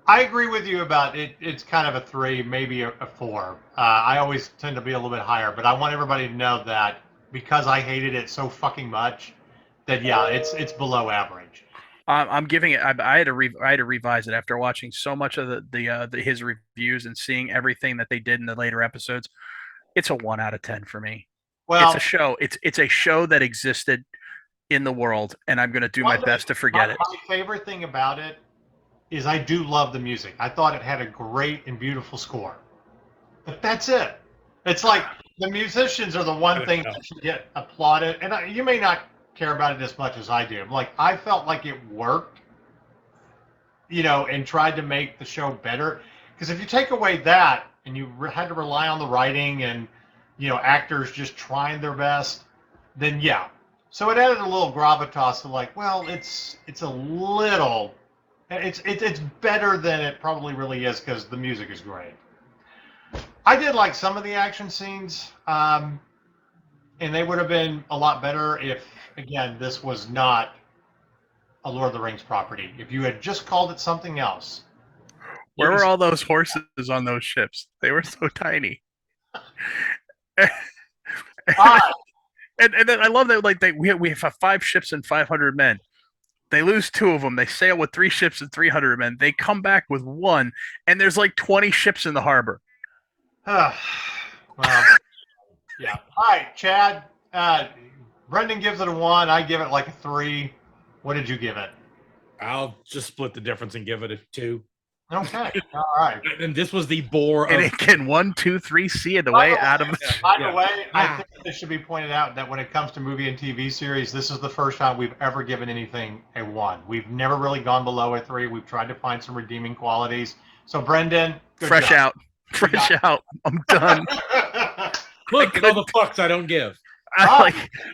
I agree with you about it. It's kind of a 3, maybe a 4. I always tend to be a little bit higher, but I want everybody to know that because I hated it so fucking much, that yeah, it's below average. I'm giving it. I had to revise it after watching so much of his reviews and seeing everything that they did in the later episodes. It's a 1 out of 10 for me. Well, it's a show. It's a show that existed in the world, and I'm going to do my best to forget it. My favorite thing about it is I do love the music. I thought it had a great and beautiful score, but that's it. It's like the musicians are the one thing that should get applauded, and you may not care about it as much as I do. Like, I felt like it worked, and tried to make the show better. Because if you take away that and you had to rely on the writing and actors just trying their best, then yeah. So it added a little gravitas to like, well, it's a little, it's better than it probably really is because the music is great. I did like some of the action scenes, and they would have been a lot better if, again, this was not a Lord of the Rings property. If you had just called it something else. Where were all those horses on those ships? They were so tiny. And then I love that, like, we have 5 ships and 500 men. They lose 2 of them. They sail with 3 ships and 300 men. They come back with 1, and there's like 20 ships in the harbor. Well, yeah. All right, Chad. Brendan gives it a 1. I give it like a 3. What did you give it? I'll just split the difference and give it a 2. Okay. All right. And this was the bore. And it can 1, 2, 3 see the way out of. By the way, I think it should be pointed out that when it comes to movie and TV series, this is the first time we've ever given anything a 1. We've never really gone below a 3. We've tried to find some redeeming qualities. So, Brendan, fresh job. Fresh out. I'm done. Look, all the fucks I don't give.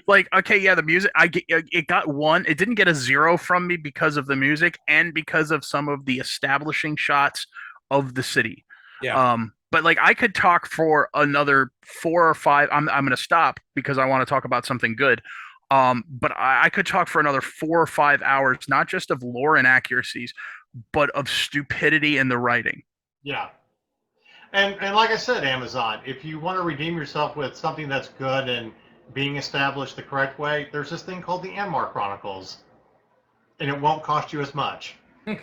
Like okay, yeah, the music. It got 1. It didn't get a 0 from me because of the music and because of some of the establishing shots of the city. Yeah. But like I could talk for another 4 or 5. I'm going to stop because I want to talk about something good. But I could talk for another 4 or 5 hours, not just of lore and accuracies, but of stupidity in the writing. Yeah. And like I said, Amazon, if you want to redeem yourself with something that's good and being established the correct way, there's this thing called the Anmar Chronicles, and it won't cost you as much. All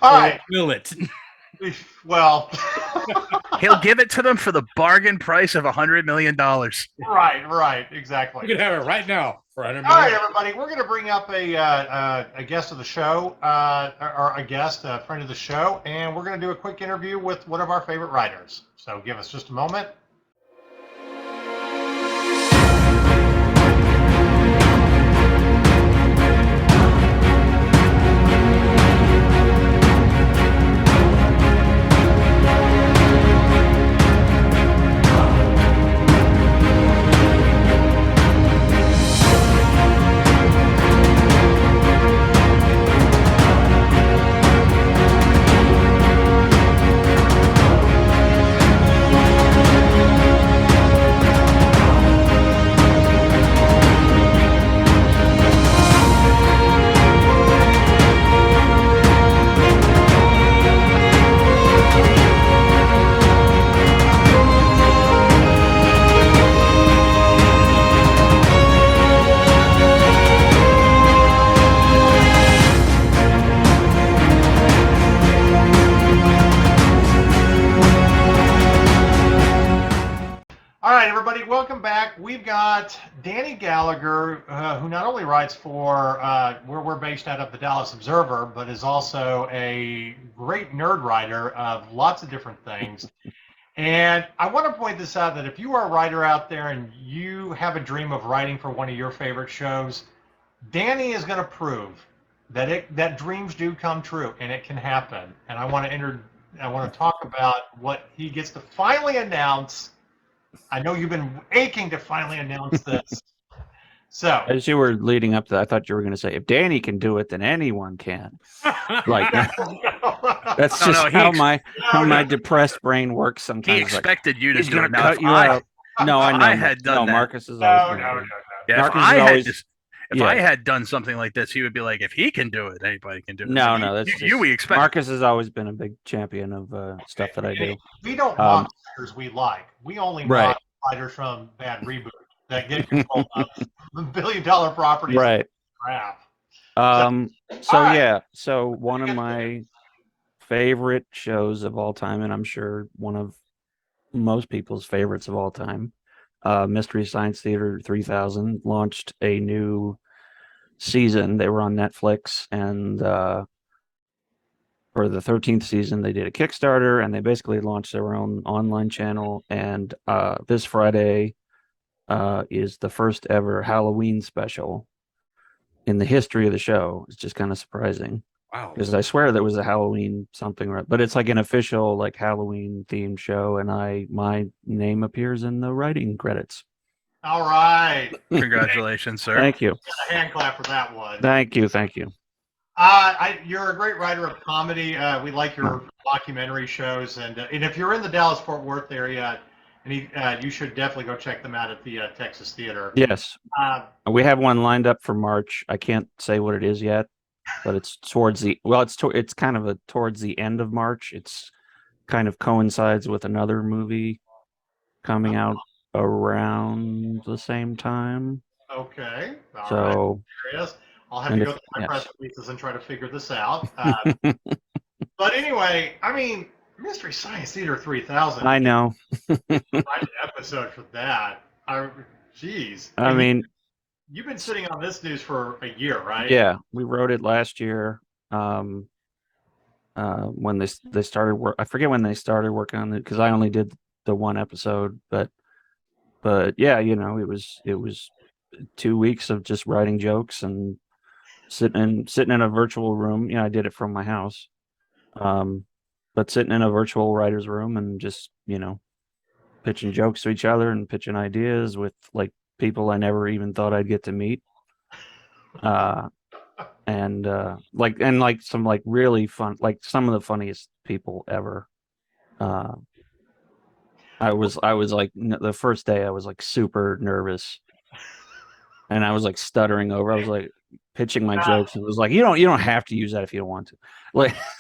right. Will it? Well, he'll give it to them for the bargain price of $100 million. Right, exactly. We can have it right now for $100 million. All right, everybody, we're going to bring up a guest of the show, or a friend of the show, and we're going to do a quick interview with one of our favorite writers. So give us just a moment. Welcome back. We've got Danny Gallagher, who not only writes for where we're based out of the Dallas Observer, but is also a great nerd writer of lots of different things. And I want to point this out, that if you are a writer out there and you have a dream of writing for one of your favorite shows, Danny is going to prove that dreams do come true and it can happen. And I want to talk about what he gets to finally announce. I know you've been aching to finally announce this. So, As you were leading up to that, I thought you were going to say, if Danny can do it, then anyone can. Like that's No, just no, how my depressed brain works he sometimes. Like, expected you to he's do going it. to Now, cut if you I, out. No, I if know. I had done that, Marcus is always no, been no, no, good. no. yeah, Marcus if I is had always this, if yeah. I had done something like this, he would be like, if he can do it, anybody can do it. No, Like, no, that's you we expect. Marcus has always been a big champion of stuff that I do. We don't Um, mock writers we like. We only Right. mock writers from bad reboot that get control of the billion-dollar properties. Right. Crap. So all right. yeah, so one of my favorite shows of all time, and I'm sure one of most people's favorites of all time, Mystery Science Theater 3000 launched a new season. They were on Netflix, and for the 13th season, they did a Kickstarter, and they basically launched their own online channel. And this Friday is the first ever Halloween special in the history of the show. It's just kind of surprising. Wow. Because I swear there was a Halloween something, right? But it's like an official like Halloween themed show, and my name appears in the writing credits. All right. Congratulations, sir. Thank you. A hand clap for that one. Thank you. You're a great writer of comedy. We like your documentary shows, and if you're in the Dallas-Fort Worth area, you should definitely go check them out at the Texas Theater. Yes. We have one lined up for March. I can't say what it is yet, but it's towards the it's kind of towards the end of March. It's kind of coincides with another movie coming out around the same time. Okay. All So right. There it is. I'll have to go through my press releases and try to figure this out. But anyway, I mean, Mystery Science Theater 3000. I know. Write an episode for that. Jeez. I mean, you've been sitting on this news for a year, right? Yeah, we wrote it last year. When they started work, I forget when they started working on it because I only did the one episode, but yeah, it was 2 weeks of just writing jokes and sitting in a virtual room. I did it from my house, but sitting in a virtual writer's room and just pitching jokes to each other and pitching ideas with like people I never even thought I'd get to meet. And some like really fun, like some of the funniest people ever. I was like the first day I was like super nervous, and I was like stuttering over. I was like pitching my jokes, and it was like you don't have to use that if you don't want to,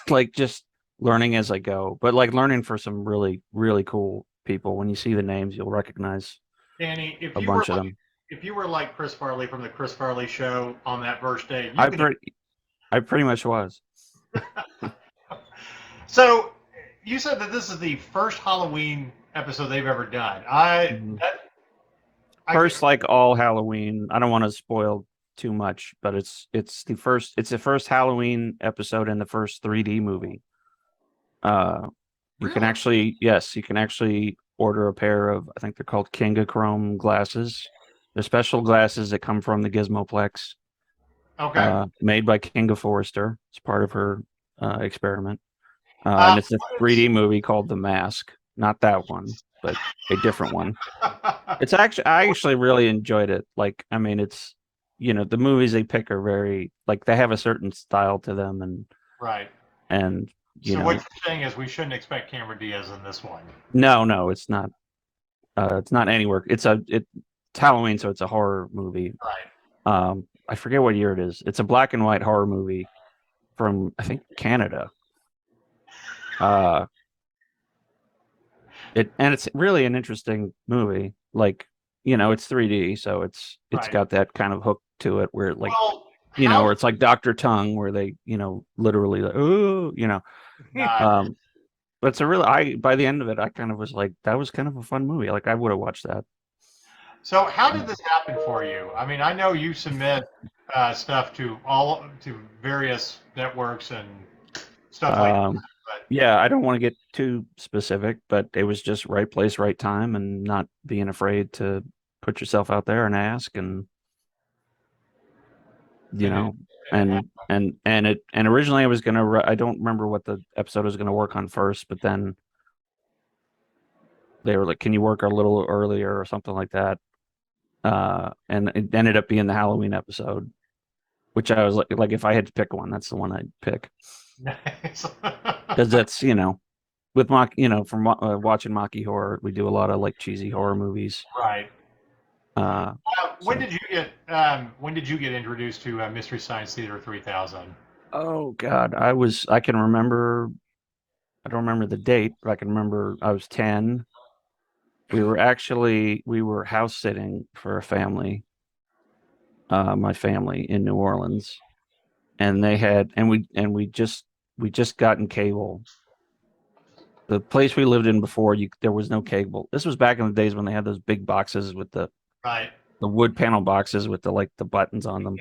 like just learning as I go, but like learning for some really really cool people. When you see the names, you'll recognize Danny, a bunch of them. If you were like Chris Farley from the Chris Farley Show on that first day, I pretty much was. So you said that this is the first Halloween episode they've ever done. First, like all Halloween. I don't want to spoil too much, but it's the first Halloween episode in the first 3D movie. You can actually order a pair of, I think they're called Kingachrome glasses. They're special glasses that come from the Gizmoplex. Okay. Made by Kinga Forrester. It's part of her experiment. And it's a 3D movie called The Mask. Not that one, but a different one. I actually really enjoyed it. Like, I mean, it's, the movies they pick are very, like, they have a certain style to them. And right. And, so what you're saying is we shouldn't expect Cameron Diaz in this one. No, it's not. It's not anywhere. It's Halloween, so it's a horror movie. Right. I forget what year it is. It's a black and white horror movie from, I think, Canada. It's really an interesting movie. Like, it's 3D, so it's right. got that kind of hook to it where where it's like Dr. Tongue, where they, literally like, ooh, but it's by the end of it, I kind of was like, that was kind of a fun movie. Like, I would have watched that. So how did this happen for you? I mean, I know you submit stuff to various networks and stuff like that. But... Yeah, I don't want to get too specific, but it was just right place, right time, and not being afraid to put yourself out there and ask, and and originally I was gonna. I don't remember what the episode was gonna work on first, but then they were like, "Can you work a little earlier or something like that?" and it ended up being the Halloween episode, which I was like if I had to pick one, that's the one I'd pick Nice. because that's with from watching Maki horror, we do a lot of like cheesy horror movies. Right. When So- did you get introduced to Mystery Science Theater 3000? Oh God, I can remember. I don't remember the date, but I can remember I was 10. We were house sitting for a family, my family in New Orleans, and we just gotten cable. The place we lived in before, there was no cable. This was back in the days when they had those big boxes with the Right. wood panel boxes with the buttons on them.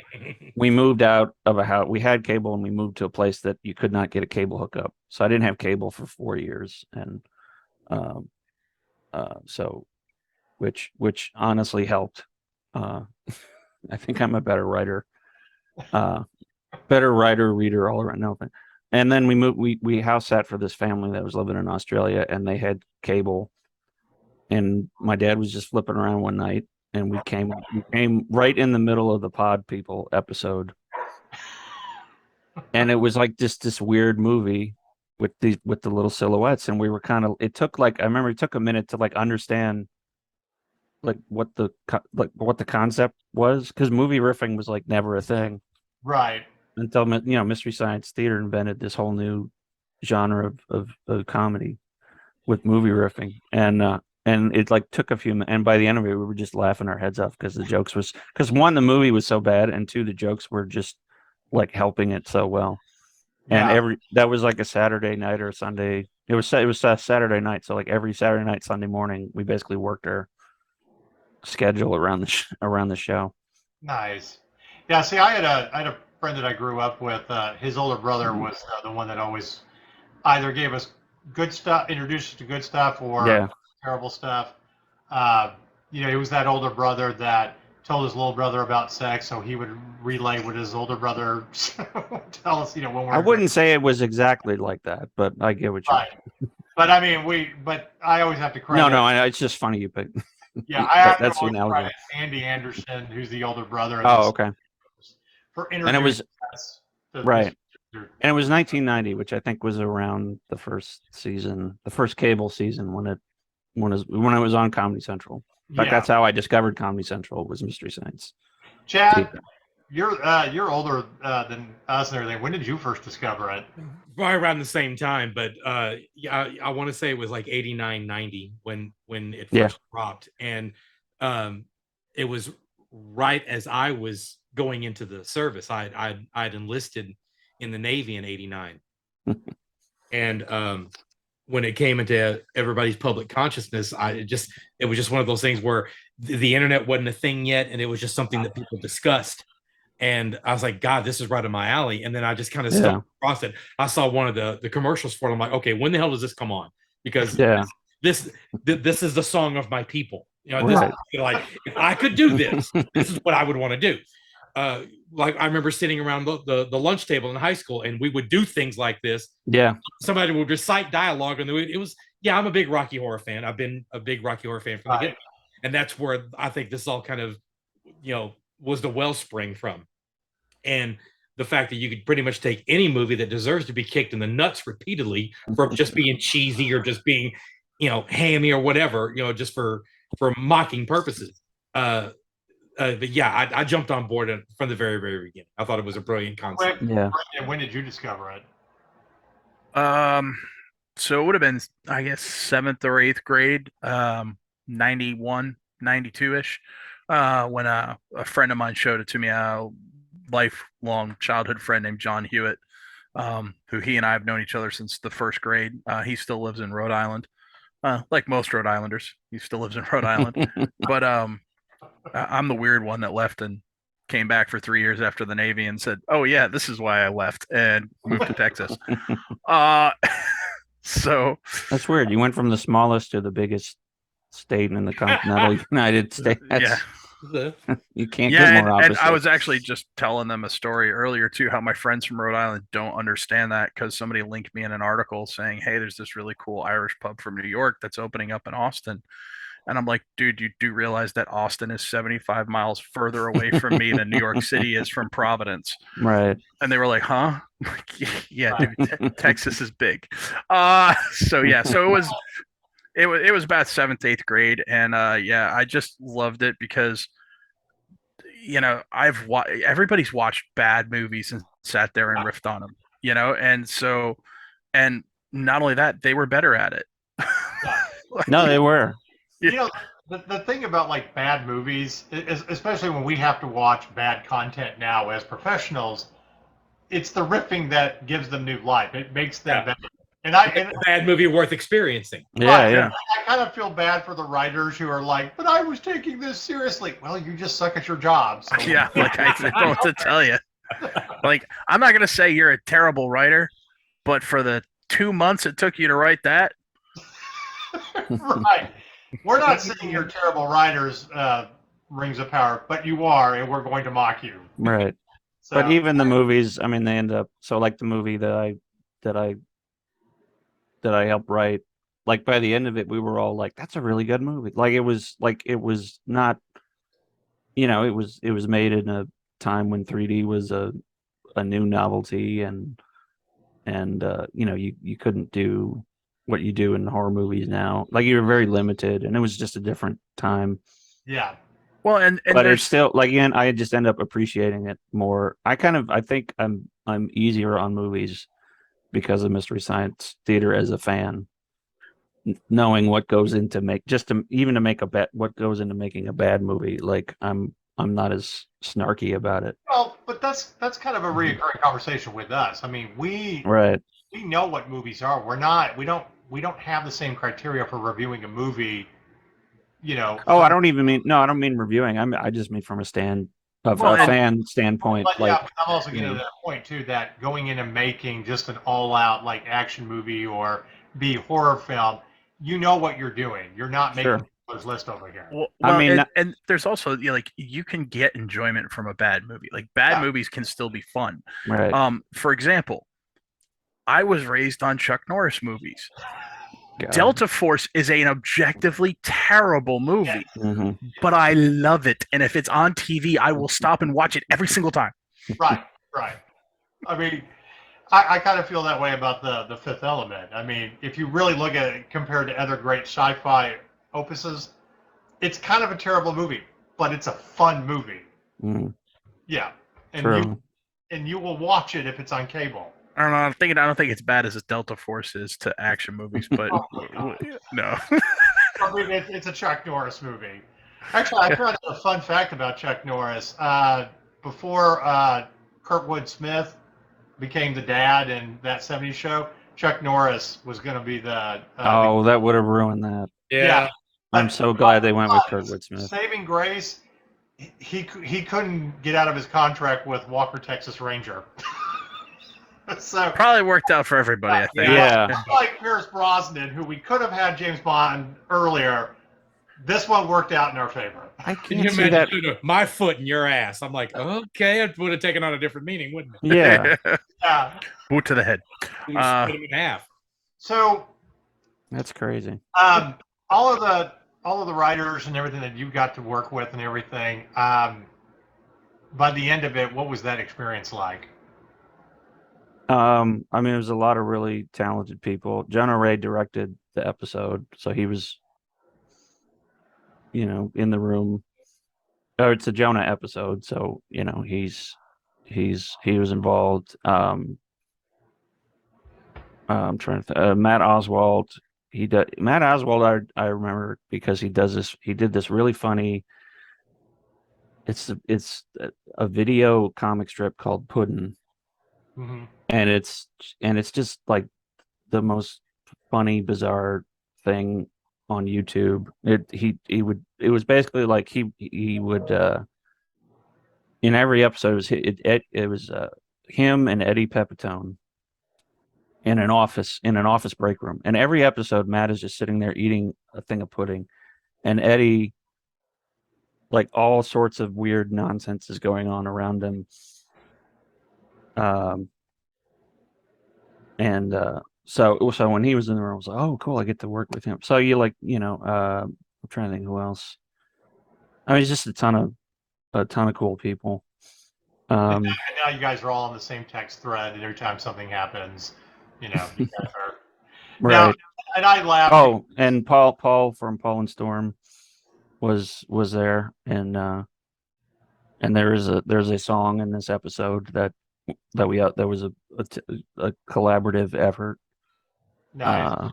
We moved out of a house. We had cable, and we moved to a place that you could not get a cable hookup. So I didn't have cable for 4 years, and um, so which honestly helped. Uh, I think I'm a better writer, reader, all around. No, and then we moved. We house sat for this family that was living in Australia, and they had cable. And my dad was just flipping around one night, and we came right in the middle of the Pod People episode, and it was like just this weird movie with the little silhouettes, and we were kind of. It took I remember it took a minute to like understand like what the concept was, because movie riffing was like never a thing Right. until Mystery Science Theater invented this whole new genre of comedy with movie riffing, and it like took a few minutes, and by the end of it we were just laughing our heads off because one, the movie was so bad, and two, the jokes were just like helping it so well. And Yeah. that was like a Saturday night or a Sunday. It was a Saturday night, so like every Saturday night, Sunday morning, we basically worked our schedule around around the show. Nice. Yeah. See, I had a friend that I grew up with. His older brother Mhm. was the one that always either gave us good stuff, introduced us to good stuff, or Yeah. terrible stuff. Uh, he was that older brother that told his little brother about sex, so he would relay what his older brother would tell us. When we're I wouldn't say it was exactly like that, but I get what you right. But I mean, but I always have to credit. No, it's just funny you picked. Yeah, I have to That's the always analogy. credit Andy Anderson, who's the older brother, and Oh, okay. for And it was introducing us to right. Mr. And it was 1990, which I think was around the first season, the first cable season when it was on Comedy Central. In fact, Yeah. that's how I discovered Comedy Central was Mystery Science. Chad, you're older than us and everything. When did you first discover it? Right around the same time, but yeah, I want to say it was like 89, 90 when it first dropped, and it was right as I was going into the service. I'd enlisted in the Navy in 89, and when it came into everybody's public consciousness, it was just one of those things where the internet wasn't a thing yet, and it was just something that people discussed. And I was like, God, this is right in my alley. And then I just kind of stumbled across it. I saw one of the commercials for it. I'm like, okay, when the hell does this come on? Because this is the song of my people. Like if I could do this, this is what I would want to do. Like I remember sitting around the lunch table in high school, and we would do things like this. Yeah. Somebody would recite dialogue, and it was, I'm a big Rocky Horror fan. I've been a big Rocky Horror fan from the beginning. And that's where I think this all kind of, was the wellspring from. And the fact that you could pretty much take any movie that deserves to be kicked in the nuts repeatedly for just being cheesy or just being, hammy or whatever, just for mocking purposes. But yeah, I jumped on board from the very, very beginning. I thought it was a brilliant concept. When did you discover it? So it would have been, I guess, 7th or 8th grade, 91, 92-ish, when a friend of mine showed it to me, a lifelong childhood friend named John Hewitt, who he and I have known each other since the first grade. He still lives in Rhode Island, like most Rhode Islanders. He still lives in Rhode Island. But I'm the weird one that left and came back for 3 years after the Navy and said, oh, yeah, this is why I left and moved to Texas. So that's weird. You went from the smallest to the biggest state in the continental United States. Yeah. You can't get more opposite. And I was actually just telling them a story earlier too, how my friends from Rhode Island don't understand that, because somebody linked me in an article saying, hey, there's this really cool Irish pub from New York that's opening up in Austin. And I'm like, dude, you do realize that Austin is 75 miles further away from me than New York City is from Providence. Right. And they were like, huh? I'm like, yeah, dude, Texas is big. So yeah, so it was about seventh, eighth grade, and yeah, I just loved it because everybody's watched bad movies and sat there and riffed on them, and so and not only that, they were better at it. Yeah. Like, No, they were. You know, the thing about like bad movies, especially when we have to watch bad content now as professionals, it's the riffing that gives them new life. It makes them Yeah. better. And A bad movie worth experiencing. Yeah, right, yeah. I kind of feel bad for the writers who are like, but I was taking this seriously. Well, you just suck at your job. So. yeah, like I don't know what to tell you. Like, I'm not gonna say you're a terrible writer, but for the 2 months it took you to write that, Right. We're not saying you're terrible writers, Rings of Power, but you are, and we're going to mock you. Right. So, But even the movies, I mean, they end up so like the movie that I that I helped write, like by the end of it, we were all like, "That's a really good movie." Like it was not, it was made in a time when 3D was a new novelty, and you couldn't do what you do in horror movies now. Like you were very limited, and it was just a different time. yeah. well, and But there's it's still like again, I just end up appreciating it more. I think I'm easier on movies because of Mystery Science Theater as a fan, knowing what goes into even to make what goes into making a bad movie. Like I'm not as snarky about it. Well, but that's kind of a reoccurring conversation with us. I mean, Right. we know what movies are. We don't have the same criteria for reviewing a movie. Oh, I don't even mean no, I don't mean reviewing. I just mean from a Well, and- fan standpoint. But Like yeah, I'm also getting you to know, that point too, that going in and making just an all-out like action movie or B horror film, you know what you're doing. You're not making Sure. a list over here. I mean, and there's also like you can get enjoyment from a bad movie. Like bad Yeah. movies can still be fun. right. For example, I was raised on Chuck Norris movies. God. Delta Force is an objectively terrible movie, Mhm. but I love it. And if it's on TV, I will stop and watch it every single time. Right, right. I mean, I kind of feel that way about the Fifth Element. I mean, if you really look at it compared to other great sci-fi opuses, it's kind of a terrible movie, but it's a fun movie. Mhm. Yeah, and True. you will watch it if it's on cable. I don't know. I don't think it's bad as Delta Force is to action movies, but no. I mean, it's a Chuck Norris movie. Actually, I found out a fun fact about Chuck Norris. Before Kurtwood Smith became the dad in that '70s show, Chuck Norris was going to be the. Oh, that would have ruined that. Yeah. I'm so glad they went with Kurtwood Smith. Saving grace, he couldn't get out of his contract with Walker Texas Ranger. So Probably worked out for everybody, I think. Yeah. like Pierce Brosnan, who we could have had James Bond earlier, this one worked out in our favor. I Can you can't see that. imagine my foot in your ass? I'm like, okay, it would have taken on a different meaning, wouldn't it? Yeah, Yeah. Boot to the head. You split him in half. So that's crazy. all of the writers and everything that you got to work with and everything, by the end of it, what was that experience like? I mean, it was a lot of really talented people. John O'Reilly directed the episode, so he was, in the room. Oh, it's a Jonah episode, so he was involved. I'm trying to Matt Oswald. Matt Oswald. I remember because he did this really funny. It's a video comic strip called Puddin'. Mm-hmm. And it's just like the most funny, bizarre thing on YouTube. It was basically like he would in every episode it was him and Eddie Pepitone in an office break room. And every episode, Matt is just sitting there eating a thing of pudding, and Eddie, like all sorts of weird nonsense is going on around him. So when he was in the room, I was like, oh, cool, I get to work with him. So you I'm trying to think who else. I mean, it's just a ton of cool people. And now you guys are all on the same text thread, and every time something happens, you guys are now. Right. And I laughed. Oh, and Paul from Paul and Storm was there, and there's a song in this episode that was a collaborative effort. Nice.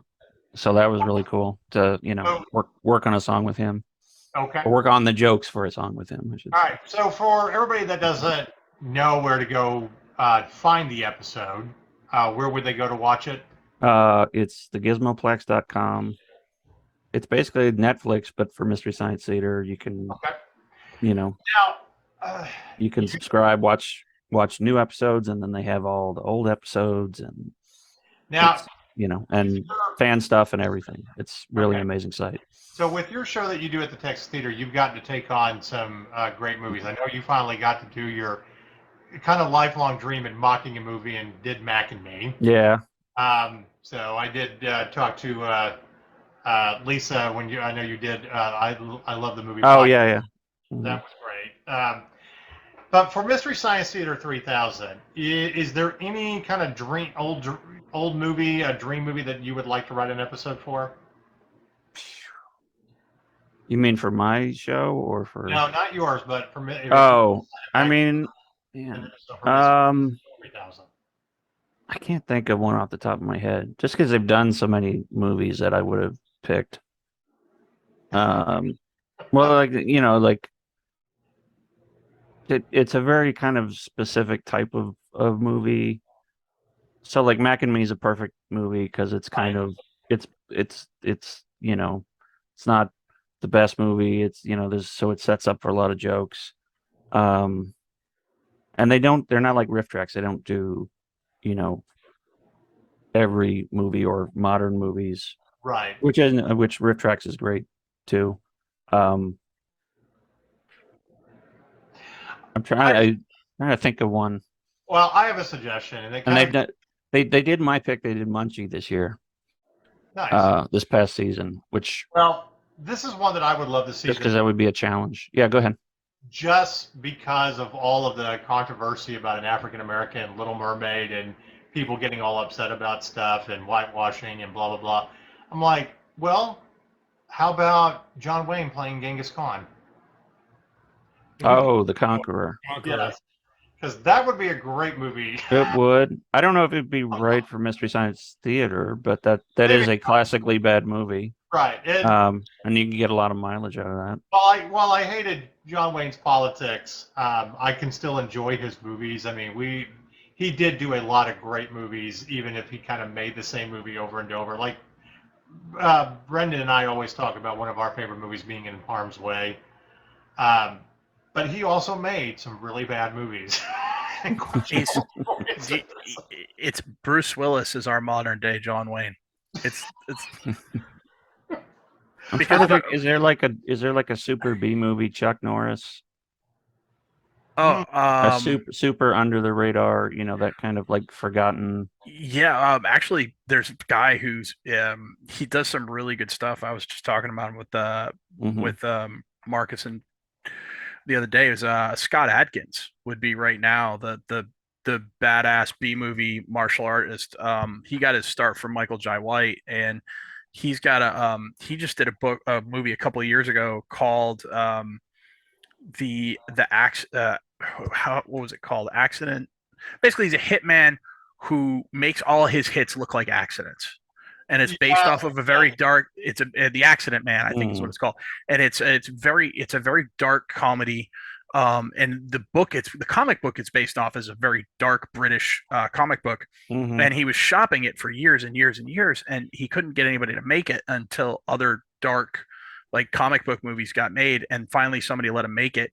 So that was really cool to work on a song with him, Okay. or work on the jokes for a song with him. I should All say. right. So for everybody that doesn't know where to go find the episode, where would they go to watch it? It's thegizmoplex.com. It's basically Netflix, but for Mystery Science Theater. You can, Okay. Now you can subscribe, watch new episodes, and then they have all the old episodes, and Now, and fan stuff and everything. It's really an amazing site. So with your show that you do at the Texas Theater, you've gotten to take on some great movies. I know you finally got to do your kind of lifelong dream in mocking a movie and did Mac and Me. Yeah. So I did talk to Lisa I know you did. I love the movie. Oh yeah. Mm-hmm. That was great. But for Mystery Science Theater 3000, is there any kind of old movie, a dream movie that you would like to write an episode for? You mean for my show or for? No, not yours, but for me. Oh, I mean, yeah. I can't think of one off the top of my head, just because they've done so many movies that I would have picked. Well, it's a very kind of specific type of movie. So like Mac and Me is a perfect movie because it's kind of it's it's not the best movie. It's it sets up for a lot of jokes. And they're not like riff tracks. They don't do every movie or modern movies. Right. Which riff tracks is great too. I'm trying to think of one. Well, I have a suggestion, and they did my pick. They did Munchie this year. Nice. This past season, which this is one that I would love to see. Just because that would be a challenge. Yeah, go ahead. Just because of all of the controversy about an African American Little Mermaid and people getting all upset about stuff and whitewashing and blah blah blah. I'm like, well, how about John Wayne playing Genghis Khan? Oh, the Conqueror. Yes. Because that would be a great movie. It would. I don't know if it'd be right for Mystery Science Theater, but that is a classically bad movie. Right. And you can get a lot of mileage out of that. While I hated John Wayne's politics, I can still enjoy his movies. I mean, he did do a lot of great movies, even if he kind of made the same movie over and over. Like Brendan and I always talk about one of our favorite movies being In Harm's Way. But he also made some really bad movies. It's Bruce Willis is our modern day John Wayne. It's is there like a super B movie Chuck Norris? Oh, a super under the radar, that kind of like forgotten. Yeah, actually, there's a guy who's he does some really good stuff. I was just talking about him with Marcus and the other day. Is Scott Adkins would be right now the badass B movie martial artist. He got his start from Michael Jai White, and he's got he just did a movie a couple of years ago called what was it called? Accident. Basically, he's a hitman who makes all his hits look like accidents, and it's based off of a very dark. It's the Accident Man, I think is what it's called, and it's a very dark comedy. And the comic book it's based off is a very dark British comic book, and he was shopping it for years and years and years, and he couldn't get anybody to make it until other dark like comic book movies got made, and finally somebody let him make it.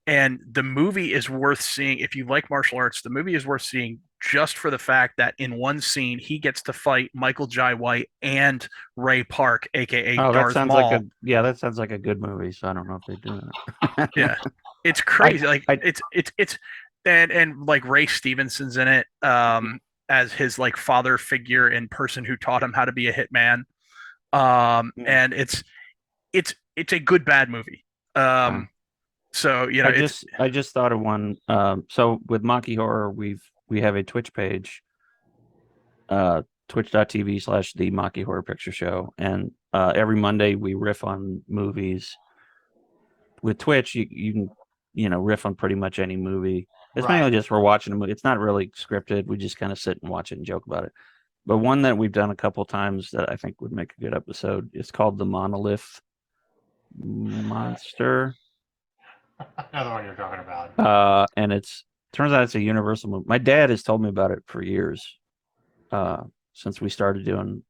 And the movie is worth seeing if you like martial arts. The movie is worth seeing just for the fact that in one scene he gets to fight Michael Jai White and Ray Park, aka Darth Maul. That sounds like a good movie. So I don't know if they do that. Yeah, it's crazy. It's and like Ray Stevenson's in it as his like father figure and person who taught him how to be a hitman. And it's a good bad movie. So you know, I just thought of one. So with Maki Horror, we have a Twitch page, twitch.tv/the Maki Horror Picture Show, and every Monday we riff on movies. With Twitch, you can riff on pretty much any movie. It's Right. mainly just we're watching a movie. It's not really scripted. We just kind of sit and watch it and joke about it. But one that we've done a couple times that I think would make a good episode is called The Monolith Monster. Another one you're talking about. And turns out it's a Universal movie. My dad has told me about it for years. Since we started doing,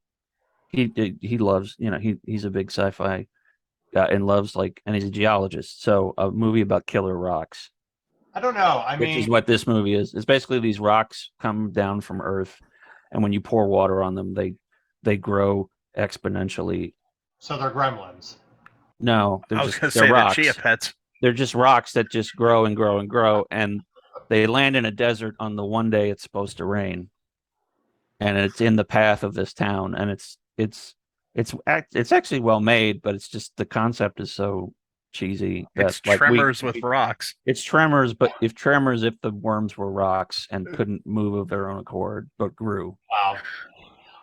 he loves, he's a big sci-fi guy and loves and he's a geologist. So a movie about killer rocks. I don't know. Which is what this movie is. It's basically these rocks come down from Earth, and when you pour water on them, they grow exponentially. So they're gremlins. No, I was going to say rocks. They're chia pets. They're just rocks that just grow and grow and grow, and they land in a desert on the one day it's supposed to rain, and it's in the path of this town, and it's actually well made, but it's just the concept is so cheesy. It's Tremors with rocks. It's Tremors, but if the worms were rocks and couldn't move of their own accord, but grew. Wow.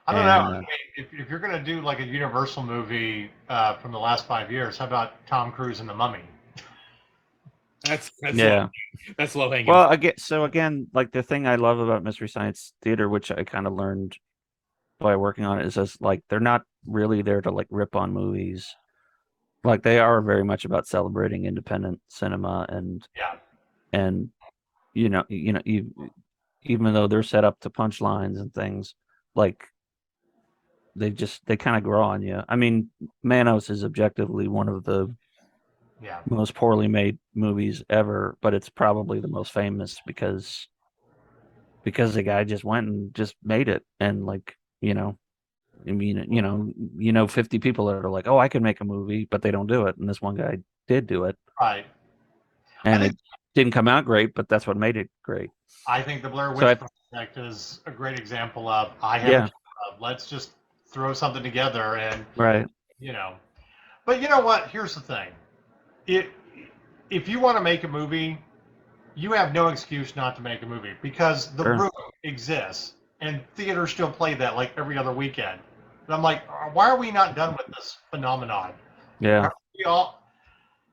I don't know. If you're going to do like a Universal movie from the last 5 years, how about Tom Cruise and The Mummy? That's yeah. That's low hanging. Well, again, like the thing I love about Mystery Science Theater, which I kind of learned by working on it, is just they're not really there to rip on movies. They are very much about celebrating independent cinema and even though they're set up to punchlines and things, they kind of grow on you. I mean, Manos is objectively one of the most poorly made movies ever, but it's probably the most famous because the guy just went and just made it, and 50 people that are like, oh, I can make a movie, but they don't do it. And this one guy did do it. Right. And it didn't come out great, but that's what made it great. I think the Blair Witch Project is a great example of let's just throw something together and right. But you know what? Here's the thing. If you want to make a movie, you have no excuse not to make a movie because the room exists and theaters still play that every other weekend. And I'm like, why are we not done with this phenomenon? Yeah.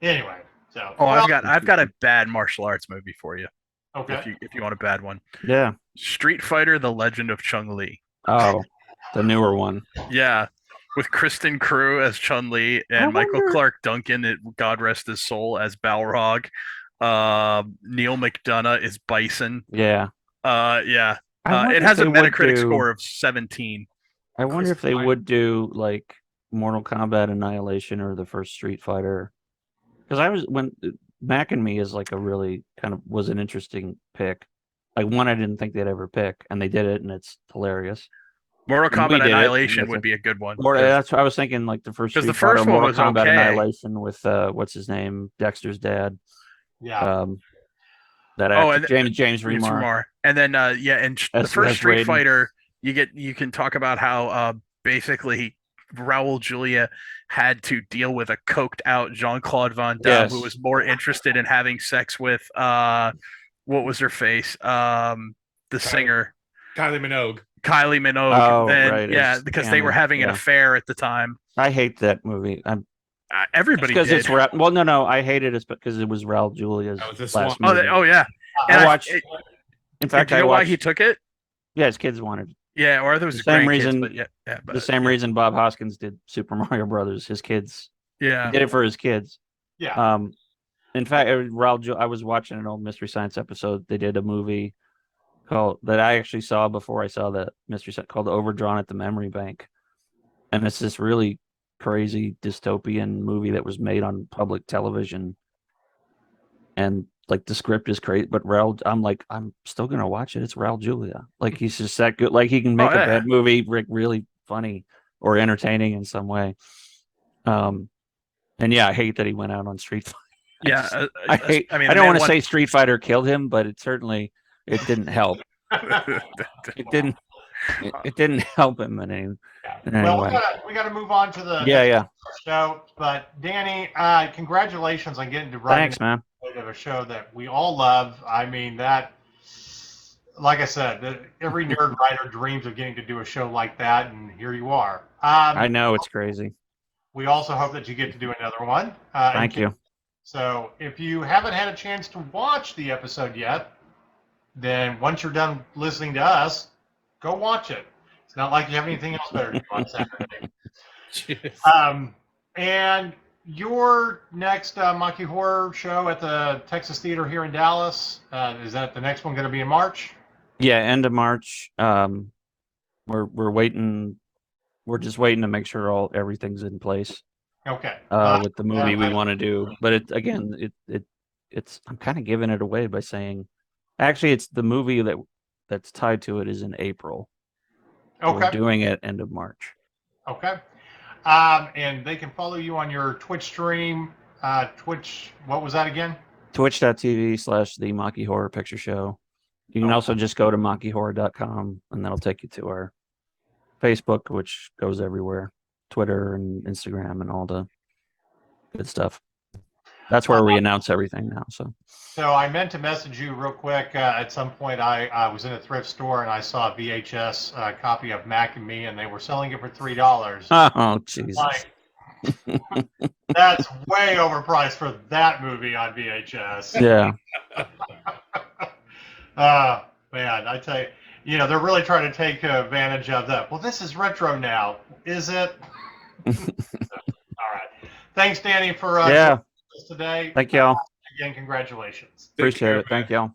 Anyway, so. I've got a bad martial arts movie for you. Okay. If you want a bad one. Yeah. Street Fighter: The Legend of Chun-Li. Oh, the newer one. Yeah. With Kristen Crew as Chun-Li and Michael Clark Duncan, God rest his soul, as Balrog. Neil McDonough is Bison. Yeah. Yeah. It has a Metacritic score of 17. I wonder if they would do Mortal Kombat Annihilation or the first Street Fighter. Because when Mac and Me is a really was an interesting pick. One I didn't think they'd ever pick, and they did it, and it's hilarious. Mortal Kombat Annihilation would be a good one. That's what I was thinking. The first because the first one was Kombat okay. Annihilation with what's his name, Dexter's dad. Yeah. That actor, James Remar. And then the first Street Fighter, you can talk about how basically Raul Julia had to deal with a coked out Jean-Claude Van Damme who was more interested in having sex with what was her face, the singer Kylie Minogue. Because they were having an affair at the time. I hate that movie. Everybody because did. It's no, I hate it because it was Raul Julia's last movie. Yeah. And I watched. In fact, do you know why he took it? Yeah, his kids wanted. Yeah, or there was the same reason. But the same reason Bob Hoskins did Super Mario Brothers. His kids. Yeah. He did it for his kids. Yeah. In fact, I was watching an old Mystery Science episode. They did a movie that I actually saw before I saw the Mystery Science called Overdrawn at the Memory Bank, and it's this really crazy dystopian movie that was made on public television, and the script is crazy, but I'm still gonna watch it. It's Raul Julia. He's just that good. He can make a bad movie really funny or entertaining in some way. And I hate that he went out on Street Fighter. Yeah, I don't want to say Street Fighter killed him, but it didn't help. It didn't. it didn't help him in any Well, way. we got to move on to the Yeah. show. But Danny, congratulations on getting to writing Thanks, man. a show that we all love. I mean, that, like I said, every nerd writer dreams of getting to do a show like that, and here you are. I know it's crazy. We also hope that you get to do another one. Thank you. So if you haven't had a chance to watch the episode yet, then once you're done listening to us, go watch it. It's not like you have anything else better to do on Saturday. And your next Monkey Horror show at the Texas Theater here in Dallas, is that the next one going to be in March? Yeah, end of March. We're waiting. We're just waiting to make sure everything's in place. Okay. With the movie we want to do, but it's I'm kind of giving it away by saying, actually, it's the movie that's tied to it is in April. Okay. We're doing it end of March. Okay. And they can follow you on your Twitch stream. Twitch, what was that again? Twitch.tv/The Monkey Horror Picture Show. You can also just go to monkeyhorror.com, and that'll take you to our Facebook, which goes everywhere, Twitter and Instagram and all the good stuff. That's where we announce everything now. So I meant to message you real quick. At some point, I was in a thrift store and I saw a VHS copy of Mac and Me, and they were selling it for $3. Oh, Jesus. That's way overpriced for that movie on VHS. Yeah. Man, I tell you, they're really trying to take advantage of that. Well, this is retro now, is it? All right. Thanks, Danny, for joining us today. Thank y'all. Again, congratulations. Appreciate it. Thank y'all.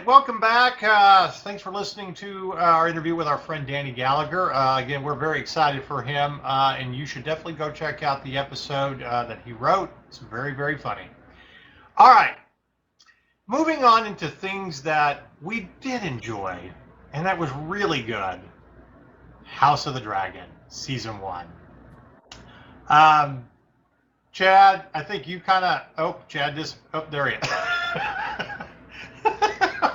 Welcome back. Thanks for listening to our interview with our friend Danny Gallagher. Again, we're very excited for him, and you should definitely go check out the episode that he wrote. It's very, very funny. All right. Moving on into things that we did enjoy, and that was really good. House of the Dragon, Season 1. Chad, I think you kind of... Chad just... there he is.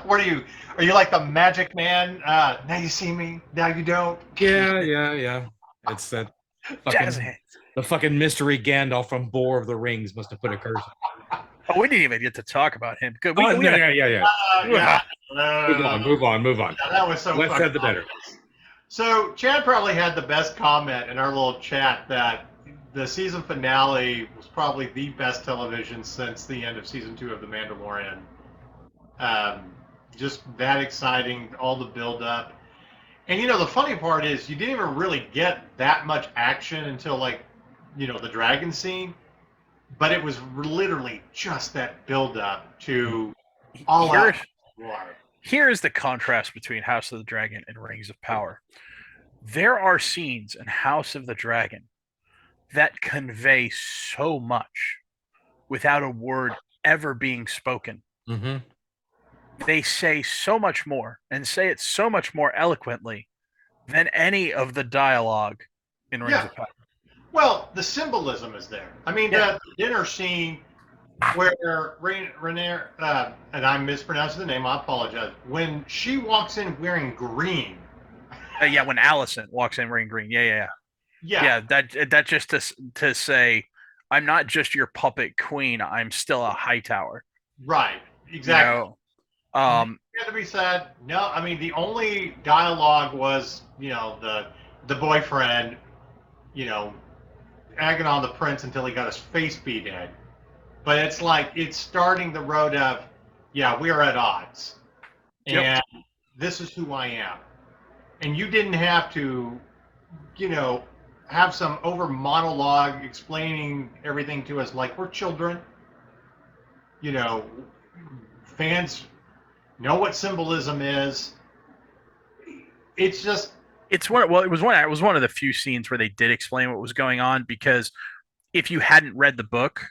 What are you? Are you like the magic man? Now you see me, now you don't. Yeah. It's that the fucking mystery Gandalf from Boar of the Rings must have put a curse. Oh, we didn't even get to talk about him. Good. Yeah. Move on. Yeah, that was so. Less said, the better. So Chad probably had the best comment in our little chat that the season finale was probably the best television since the end of season 2 of The Mandalorian. Just that exciting, all the build up. And the funny part is you didn't even really get that much action until the dragon scene, but it was literally just that build up to all out war. Here is the contrast between House of the Dragon and Rings of Power. There are scenes in House of the Dragon that convey so much without a word ever being spoken. Mm-hmm. They say so much more and say it so much more eloquently than any of the dialogue in Rings of Power. Well, the symbolism is there. I mean, the dinner scene where Rhaenyra, and I'm mispronouncing the name, I apologize, when she walks in wearing green. When Alicent walks in wearing green. Yeah. That just to say, I'm not just your puppet queen, I'm still a Hightower. Right, exactly. Had to be said. No, I mean the only dialogue was the boyfriend, egging on the prince until he got his face beat in. But it's like it's starting the road of we are at odds, and this is who I am, and you didn't have to, have some over monologue explaining everything to us like we're children. Fans know what symbolism is. It's just it was one of the few scenes where they did explain what was going on, because if you hadn't read the book,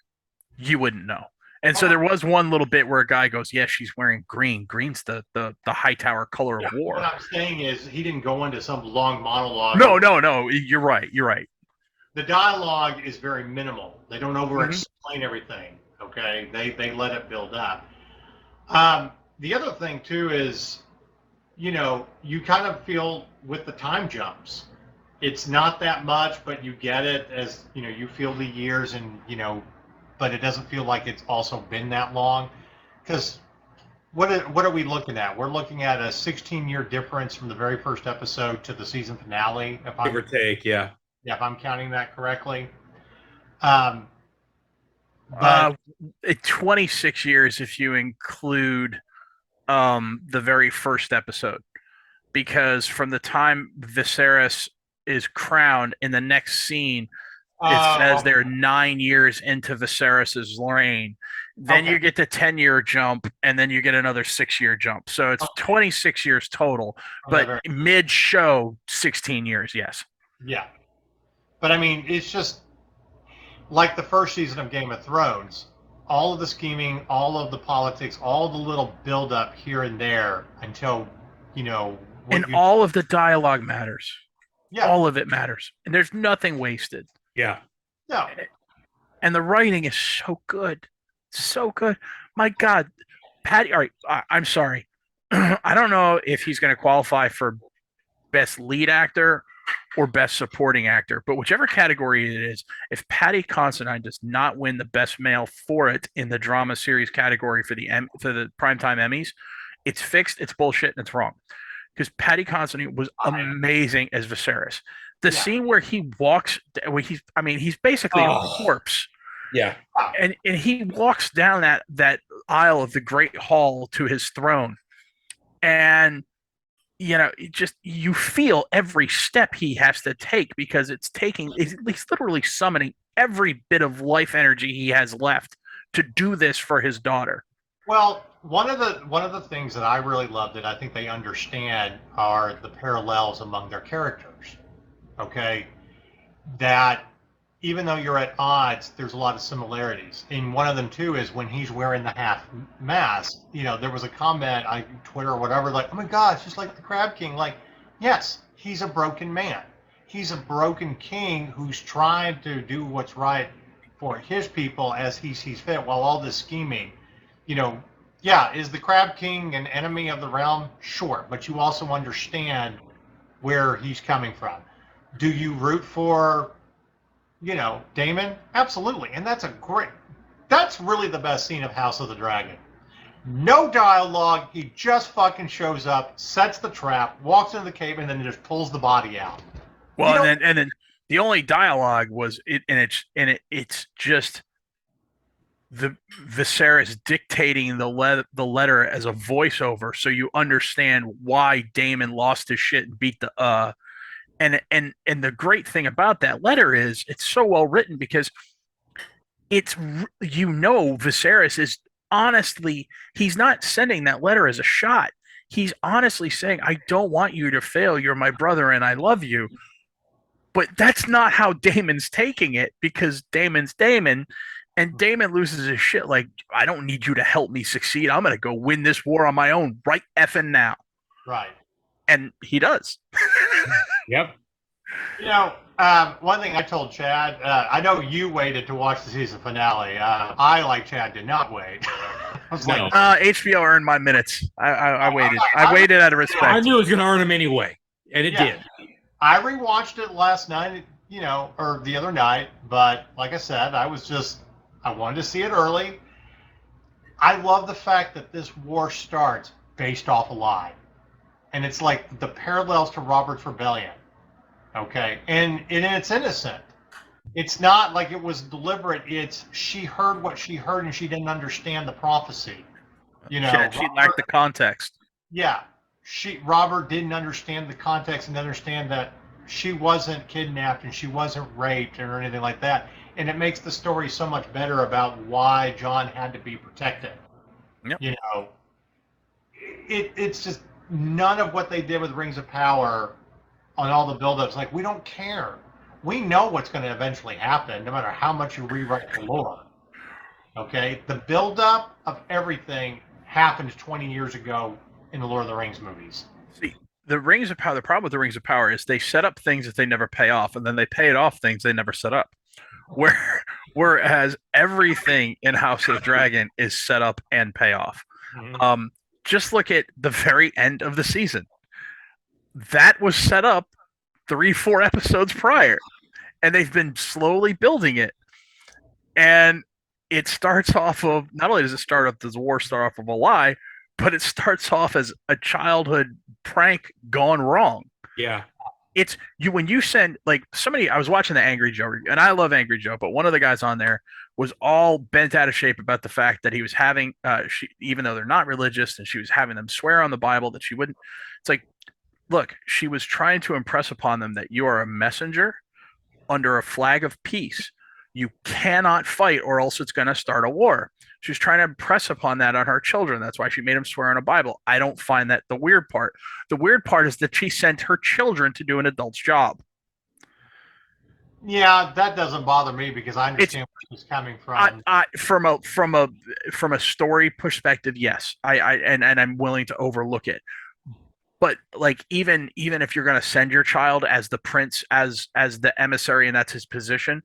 you wouldn't know. And so there was one little bit where a guy goes, "Yeah, she's wearing green. Green's the high tower color of war." What I'm saying is he didn't go into some long monologue. No. You're right. You're right. The dialogue is very minimal. They don't over Mm-hmm. explain everything. Okay, they let it build up. The other thing too is, you kind of feel with the time jumps. It's not that much, but you get it as you feel the years, and but it doesn't feel like it's also been that long. Because what are we looking at? We're looking at a 16-year difference from the very first episode to the season finale. Give or take, yeah. Yeah, if I'm counting that correctly. But 26 years if you include the very first episode, because from the time Viserys is crowned in the next scene, it says they're 9 years into Viserys's reign. Then you get the 10-year jump, and then you get another 6-year jump. So it's 26 years total, but mid-show, 16 years, yes. Yeah. But I mean, it's just like the first season of Game of Thrones. All of the scheming, all of the politics, all the little build-up here and there until, and all of the dialogue matters. Yeah. All of it matters. And there's nothing wasted. Yeah. No. And the writing is so good. So good. My God. Patty, all right, I'm sorry. I don't know if he's going to qualify for best lead actor or best supporting actor, but whichever category it is, if Patty Considine does not win the best male for it in the drama series category for the primetime Emmys, it's fixed, it's bullshit, and it's wrong. Because Patty Considine was amazing as Viserys. The scene where he walks, he's basically a corpse. Yeah. And he walks down that aisle of the Great Hall to his throne. And you feel every step he has to take, because he's literally summoning every bit of life energy he has left to do this for his daughter. Well, one of the things that I really love that I think they understand are the parallels among their characters. Okay, that even though you're at odds, there's a lot of similarities. And one of them too is when he's wearing the half mask. There was a comment on Twitter or whatever, like, "Oh my God, it's just like the Crab King." Like, yes, he's a broken man. He's a broken king who's trying to do what's right for his people as he sees fit, while all this scheming. Is the Crab King an enemy of the realm? Sure, but you also understand where he's coming from. Do you root for Daemon? Absolutely. And that's really the best scene of House of the Dragon. No dialogue. He just fucking shows up, sets the trap, walks into the cave, and then just pulls the body out. Well, and then the only dialogue was it's just the Viserys dictating the letter as a voiceover, so you understand why Daemon lost his shit and beat the And the great thing about that letter is it's so well written, because Viserys is honestly, he's not sending that letter as a shot. He's honestly saying, "I don't want you to fail. You're my brother and I love you." But that's not how Daemon's taking it, because Daemon's Daemon, and Daemon loses his shit. Like, "I don't need you to help me succeed. I'm going to go win this war on my own right effing now." Right. And he does. Yep. One thing I told Chad, I know you waited to watch the season finale. I, like Chad, did not wait. I was like, HBO earned my minutes. I waited. I waited out of respect. I knew it was going to earn them anyway, and it did. I rewatched it last night, or the other night, but like I said, I wanted to see it early. I love the fact that this war starts based off a lie. And it's like the parallels to Robert's Rebellion. Okay, and it's innocent. It's not like it was deliberate. It's she heard what she heard and she didn't understand the prophecy. She lacked the context. Yeah, Robert didn't understand the context and understand that she wasn't kidnapped and she wasn't raped or anything like that. And it makes the story so much better about why John had to be protected. Yep. It's just none of what they did with Rings of Power on all the buildups. Like, we don't care. We know what's going to eventually happen, no matter how much you rewrite the lore. Okay, the buildup of everything happened 20 years ago in the Lord of the Rings movies. See, the Rings of Power. The problem with the Rings of Power is they set up things that they never pay off, and then they pay it off things they never set up. Where, whereas everything in House of the Dragon is set up and pay off. Just look at the very end of the season. That was set up 3-4 episodes prior, and they've been slowly building it. And it starts off of, not only does it start off, does the war start off of a lie, but it starts off as a childhood prank gone wrong. Yeah. It's you when you send like somebody. I was watching the Angry Joe, and I love Angry Joe, but one of the guys on there was all bent out of shape about the fact that he was having, even though they're not religious, and she was having them swear on the Bible that she wouldn't. It's like, look, she was trying to impress upon them that you are a messenger under a flag of peace. You cannot fight, or else it's going to start a war. She was trying to impress upon that on her children. That's why she made them swear on a Bible. I don't find that the weird part. The weird part is that she sent her children to do an adult's job. Yeah, that doesn't bother me because I understand where she's coming from. From a story perspective, yes, and I'm willing to overlook it. But like even if you're going to send your child as the prince, as the emissary, and that's his position,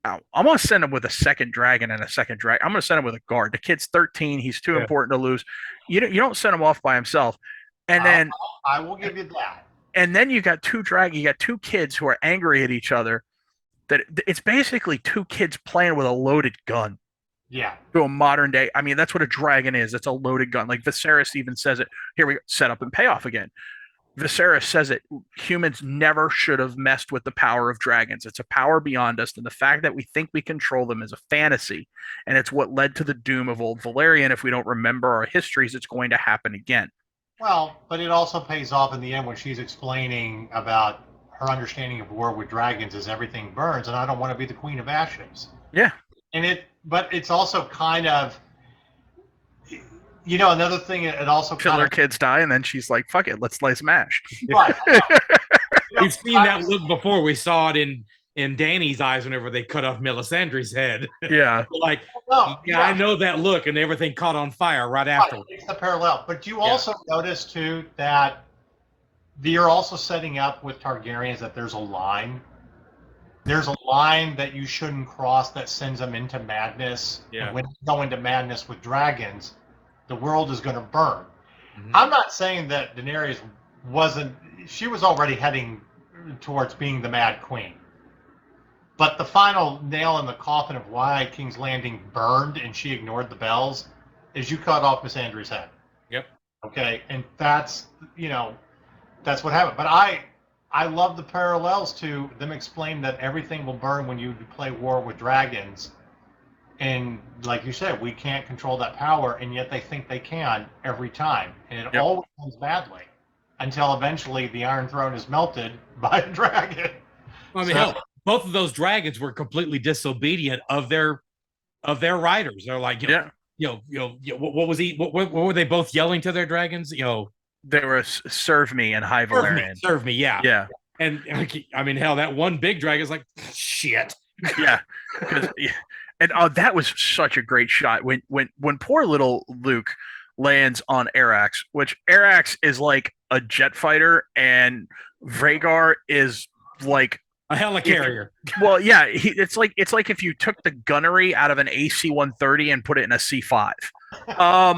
I'm going to send him with a second dragon and a second dragon. I'm going to send him with a guard. The kid's 13. He's too important to lose. You don't send him off by himself. And then I will give you that. And then you got two kids who are angry at each other. That it's basically two kids playing with a loaded gun. Yeah. To a modern day. I mean, that's what a dragon is. It's a loaded gun. Like Viserys even says it. Here we go. Set up and pay off again. Viserys says it. Humans never should have messed with the power of dragons. It's a power beyond us, and the fact that we think we control them is a fantasy, and it's what led to the doom of old Valerian. If we don't remember our histories, it's going to happen again. Well, but it also pays off in the end when she's explaining about her understanding of War with Dragons is everything burns, and I don't want to be the Queen of Ashes. Yeah. But it's also kind of, another thing. It also till her kids die, and then she's like, "Fuck it, let's smash." Right. We've seen that look before. We saw it in Danny's eyes whenever they cut off Melisandre's head. Yeah. I know that look, and everything caught on fire right after. It's the parallel. But you also notice too that you're also setting up with Targaryens that there's a line. There's a line that you shouldn't cross that sends them into madness. Yeah. And when you go into madness with dragons, the world is going to burn. Mm-hmm. I'm not saying that Daenerys she was already heading towards being the Mad Queen. But the final nail in the coffin of why King's Landing burned and she ignored the bells is you cut off Miss Andrew's head. Yep. Okay, and that's what happened. But I love the parallels to them explain that everything will burn when you play War with Dragons. And like you said, we can't control that power, and yet they think they can every time. And it always ends badly until eventually the Iron Throne is melted by a dragon. Well, I mean, hell, both of those dragons were completely disobedient of their riders. They're like, what was he? What were they both yelling to their dragons? They were serve me and High Valerian. Serve me, yeah. Yeah. And I mean, hell, that one big dragon's like, shit. Yeah. And that was such a great shot when poor little Luke lands on Arax, which Arax is like a jet fighter and Rhaegar is like a helicarrier. Well, yeah, it's like if you took the gunnery out of an AC-130 and put it in a C5. I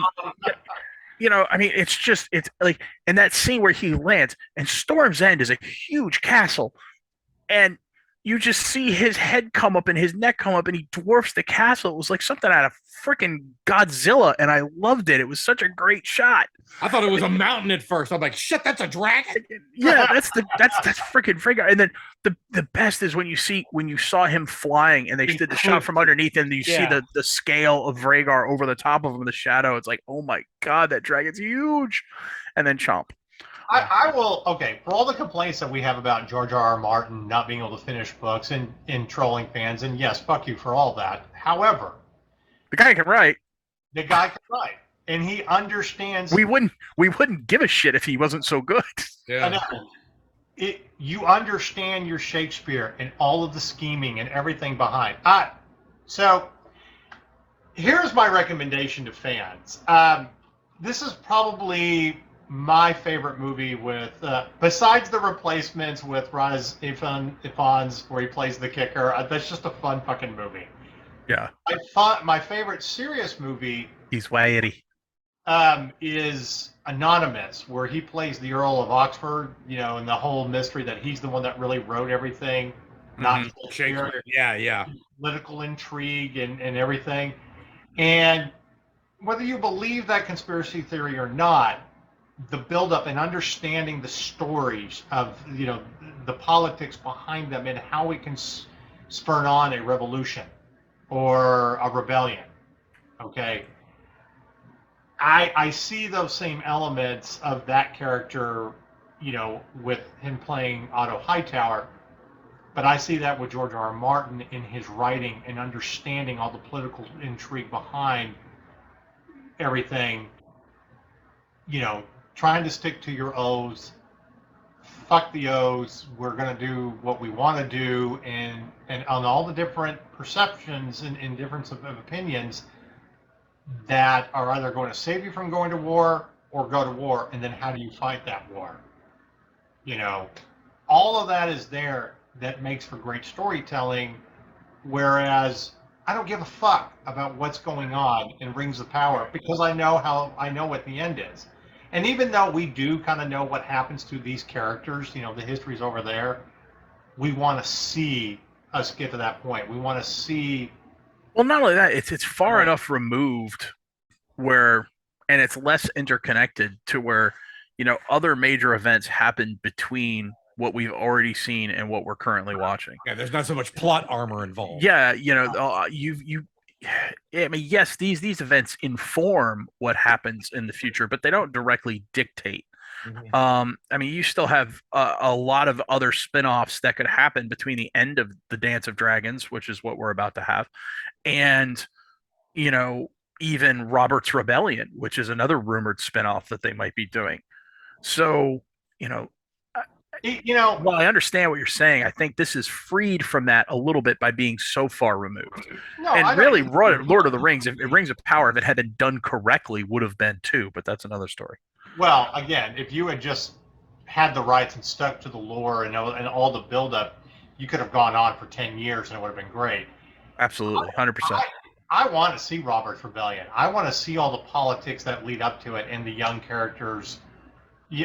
mean, it's like, in that scene where he lands, and Storm's End is a huge castle, and you just see his head come up and his neck come up, and he dwarfs the castle. It was like something out of freaking Godzilla, and I loved it. It was such a great shot. I thought it was a mountain at first. I'm like, shit, that's a dragon. Yeah, that's freaking Rhaegar. And then the best is when you saw him flying, and they did the shot from underneath, and you see the scale of Rhaegar over the top of him, the shadow. It's like, oh my god, that dragon's huge. And then chomp. I will, for all the complaints that we have about George R.R. Martin not being able to finish books and trolling fans, and yes, fuck you for all that. However, the guy can write. And he understands. We wouldn't give a shit if he wasn't so good. Yeah. You understand your Shakespeare and all of the scheming and everything behind. So Here's my recommendation to fans. This is probably my favorite movie with, besides The Replacements with Raz Ifans, where he plays the kicker. That's just a fun fucking movie. Yeah, I thought my favorite serious movie he's wiry. is Anonymous, where he plays the Earl of Oxford, and the whole mystery that he's the one that really wrote everything, not Shakespeare, Shakespeare. Yeah. political intrigue and everything. And whether you believe that conspiracy theory or not, the buildup and understanding the stories of the politics behind them and how it can spurn on a revolution or a rebellion. Okay, I see those same elements of that character, with him playing Otto Hightower, but I see that with George R. R. Martin in his writing and understanding all the political intrigue behind everything, trying to stick to your O's, fuck the O's, we're going to do what we want to do, and on all the different perceptions and difference of opinions that are either going to save you from going to war or go to war, and then how do you fight that war? All of that is there that makes for great storytelling, whereas I don't give a fuck about what's going on in Rings of Power because I know what the end is. And even though we do kind of know what happens to these characters, the history's over there, we want to see us get to that point. We want to see. Well, not only that, it's far enough removed where, and it's less interconnected to where, other major events happen between what we've already seen and what we're currently watching. Yeah, there's not so much plot armor involved. Yeah, I mean, yes, these events inform what happens in the future, but they don't directly dictate. I mean, you still have a lot of other spin-offs that could happen between the end of the Dance of Dragons, which is what we're about to have, and even Robert's Rebellion, which is another rumored spin-off that they might be doing. So, while I understand what you're saying, I think this is freed from that a little bit by being so far removed. No, and really, Lord of the Rings, if Rings of Power, if it had been done correctly, would have been too. But that's another story. Well, again, if you had just had the rights and stuck to the lore and all the buildup, you could have gone on for 10 years and it would have been great. Absolutely, 100%. I want to see Robert's Rebellion. I want to see all the politics that lead up to it and the young characters.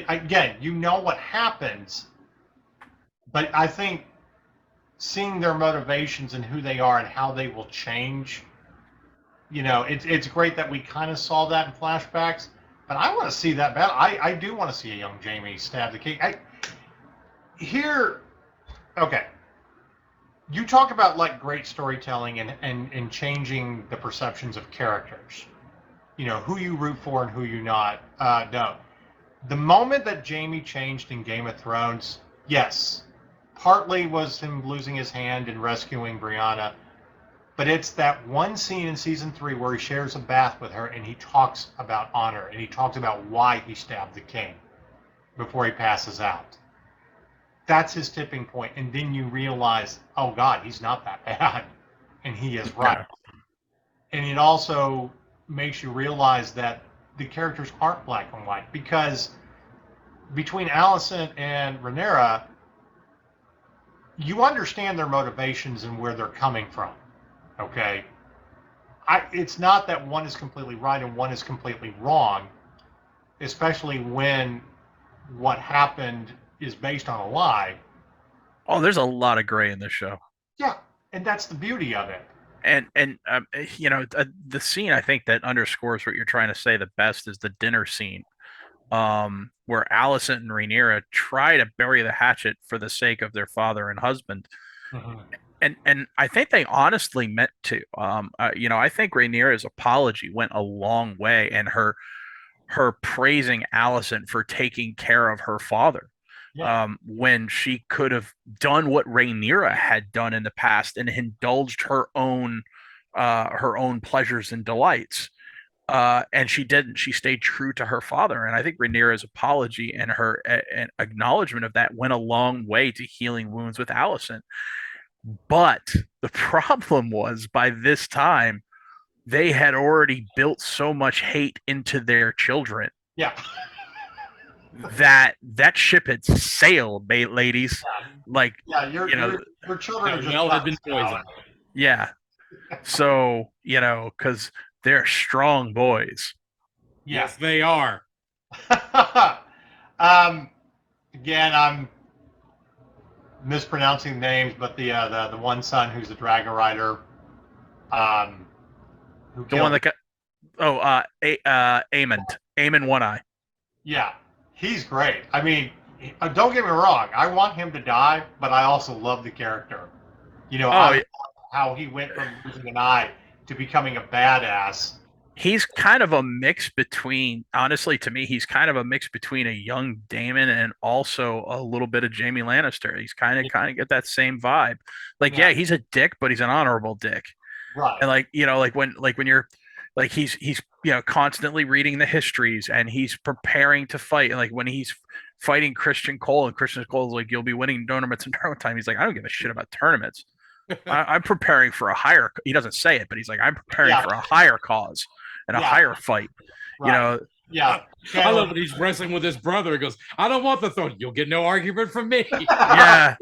Again, what happens, but I think seeing their motivations and who they are and how they will change, it's great that we kind of saw that in flashbacks, but I want to see that battle. I do want to see a young Jaime stab the king. Okay. You talk about like great storytelling and changing the perceptions of characters. Who you root for and who you not don't. The moment that Jaime changed in Game of Thrones, yes, partly was him losing his hand and rescuing Brianna, but it's that one scene in season 3 where he shares a bath with her and he talks about honor and he talks about why he stabbed the king before he passes out. That's his tipping point, and then you realize, oh God, he's not that bad, and he is right. And it also makes you realize that the characters aren't black and white, because between Alicent and Rhaenyra, you understand their motivations and where they're coming from. Okay, it's not that one is completely right and one is completely wrong, especially when what happened is based on a lie. Oh, there's a lot of gray in this show. Yeah, and that's the beauty of it. And the scene I think that underscores what you're trying to say the best is the dinner scene, where Alicent and Rhaenyra try to bury the hatchet for the sake of their father and husband. Mm-hmm. And I think they honestly meant to. I think Rhaenyra's apology went a long way, and her praising Alicent for taking care of her father. Yeah. When she could have done what Rhaenyra had done in the past and indulged her own pleasures and delights. And she didn't. She stayed true to her father. And I think Rhaenyra's apology and her acknowledgement of that went a long way to healing wounds with Alicent. But the problem was, by this time, they had already built so much hate into their children Yeah. that ship had sailed, ladies. Like, Yeah, you know, your children are That just well had nuts been now. poisoned. yeah. So, because they're strong boys. Yeah. Yes, they are. Again, I'm mispronouncing names, but the one son who's the dragon rider, who The killed, one that got Amon One Eye. yeah, he's great. I mean, don't get me wrong, I want him to die, but I also love the character. I love how he went from losing an eye to becoming a badass. He's kind of a mix between, honestly, to me, he's kind of a mix between a young Damon and also a little bit of Jaime Lannister. He's kind of get that same vibe. Like, yeah, he's a dick, but he's an honorable dick. Right. And like when you're like he's constantly reading the histories and he's preparing to fight. And like when he's fighting Christian Cole and Christian Cole's like, you'll be winning tournaments in tournament time. He's like, I don't give a shit about tournaments. I'm preparing for a higher. He doesn't say it, but he's like, I'm preparing for a higher cause and a higher fight. Right. Yeah. I love that he's wrestling with his brother. He goes, I don't want the throne. You'll get no argument from me. Yeah.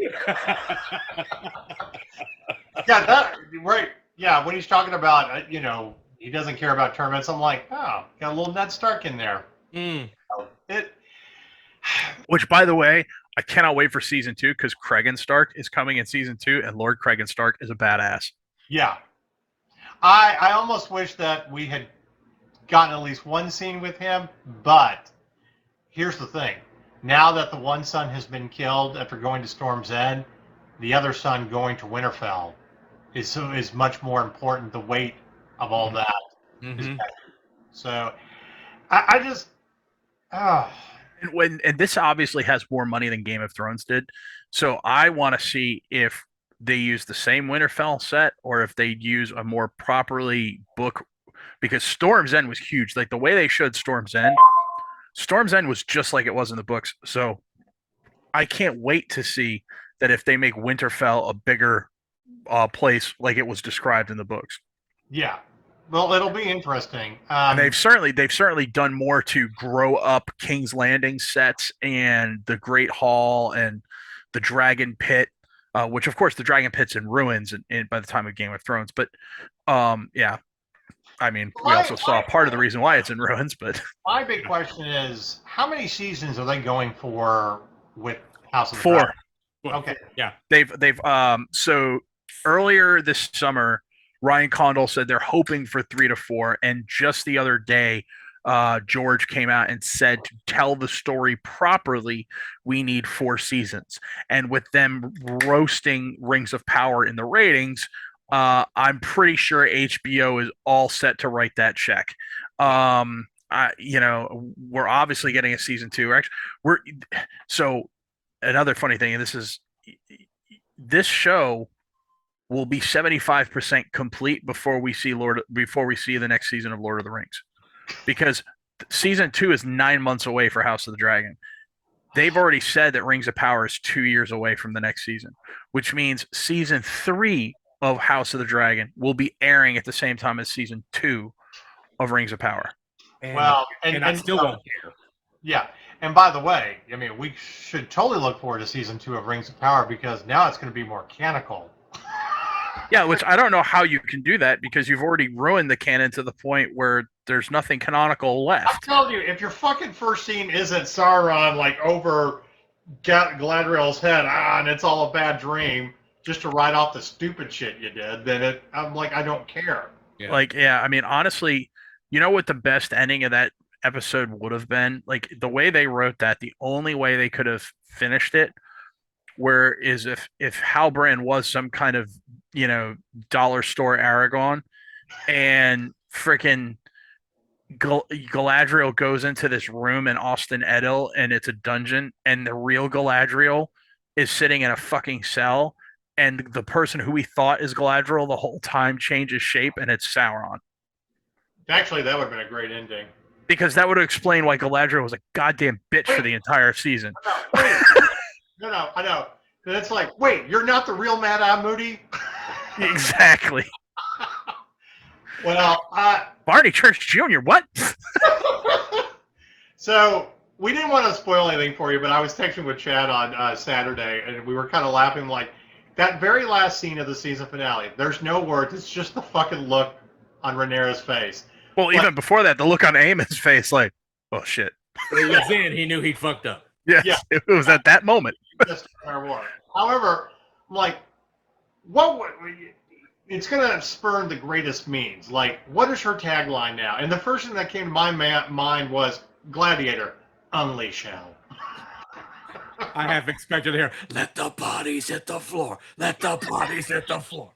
Yeah, right. Yeah, when he's talking about, he doesn't care about tournaments, I'm like, oh, got a little Ned Stark in there. Which, by the way, I cannot wait for season 2 because Cregan Stark is coming in season 2, and Lord Cregan Stark is a badass. Yeah. I almost wish that we had gotten at least one scene with him, but here's the thing. Now that the one son has been killed after going to Storm's End, the other son going to Winterfell is much more important. The weight of all that is better. So I just and this obviously has more money than Game of Thrones did. So I want to see if they use the same Winterfell set or if they use a more properly book, because Storm's End was huge. Like the way they showed Storm's End was just like it was in the books. So I can't wait to see that if they make Winterfell a bigger place like it was described in the books. Yeah. Well, it'll be interesting. And they've certainly done more to grow up King's Landing sets and the Great Hall and the Dragon Pit, which of course the Dragon Pit's in ruins by the time of Game of Thrones. But yeah, I mean, we also saw part of the reason why it's in ruins. But my big question is, how many seasons are they going for with House of the 4. Dragon? Okay. Yeah. They've so earlier this summer, Ryan Condal said they're hoping for 3 to 4, and just the other day, George came out and said to tell the story properly, we need 4 seasons. And with them roasting Rings of Power in the ratings, I'm pretty sure HBO is all set to write that check. We're obviously getting a season 2. So another funny thing, and this show will be 75% complete before we see the next season of Lord of the Rings, because season 2 is 9 months away for House of the Dragon. They've already said that Rings of Power is 2 years away from the next season, which means season 3 of House of the Dragon will be airing at the same time as season 2 of Rings of Power. And I still won't care. Yeah. And by the way, I mean, we should totally look forward to season 2 of Rings of Power, because now it's going to be more canonical. Yeah, which I don't know how you can do that, because you've already ruined the canon to the point where there's nothing canonical left. I'm telling you, if your fucking first scene isn't Sauron like over Galadriel's head, and it's all a bad dream, just to write off the stupid shit you did, then I'm like, I don't care. Yeah. I mean, honestly, you know what the best ending of that episode would have been? Like the way they wrote that, the only way they could have finished it if Halbrand was some kind of dollar store Aragon, and freaking Galadriel goes into this room in Austin Edel and it's a dungeon, and the real Galadriel is sitting in a fucking cell, and the person who we thought is Galadriel the whole time changes shape and it's Sauron. Actually, that would have been a great ending. Because that would explain why Galadriel was a goddamn bitch for the entire season. No, I know. It's like, wait, you're not the real Mad Eye Moody? Exactly. Well, Barney Church Jr. What? so we didn't want to spoil anything for you, but I was texting with Chad on Saturday, and we were kind of laughing like that very last scene of the season finale. There's no words. It's just the fucking look on Rhaenyra's face. Well, even before that, the look on Aemon's face, like, oh shit. He was in. He knew he'd fucked up. Yes, Yeah. it was at that moment. Just war. However, like, what would it's going to spurn the greatest memes. Like, what is her tagline now? And the first thing that came to my mind was Gladiator, unleash hell. I have expected to hear, let the bodies hit the floor. Let the bodies hit the floor.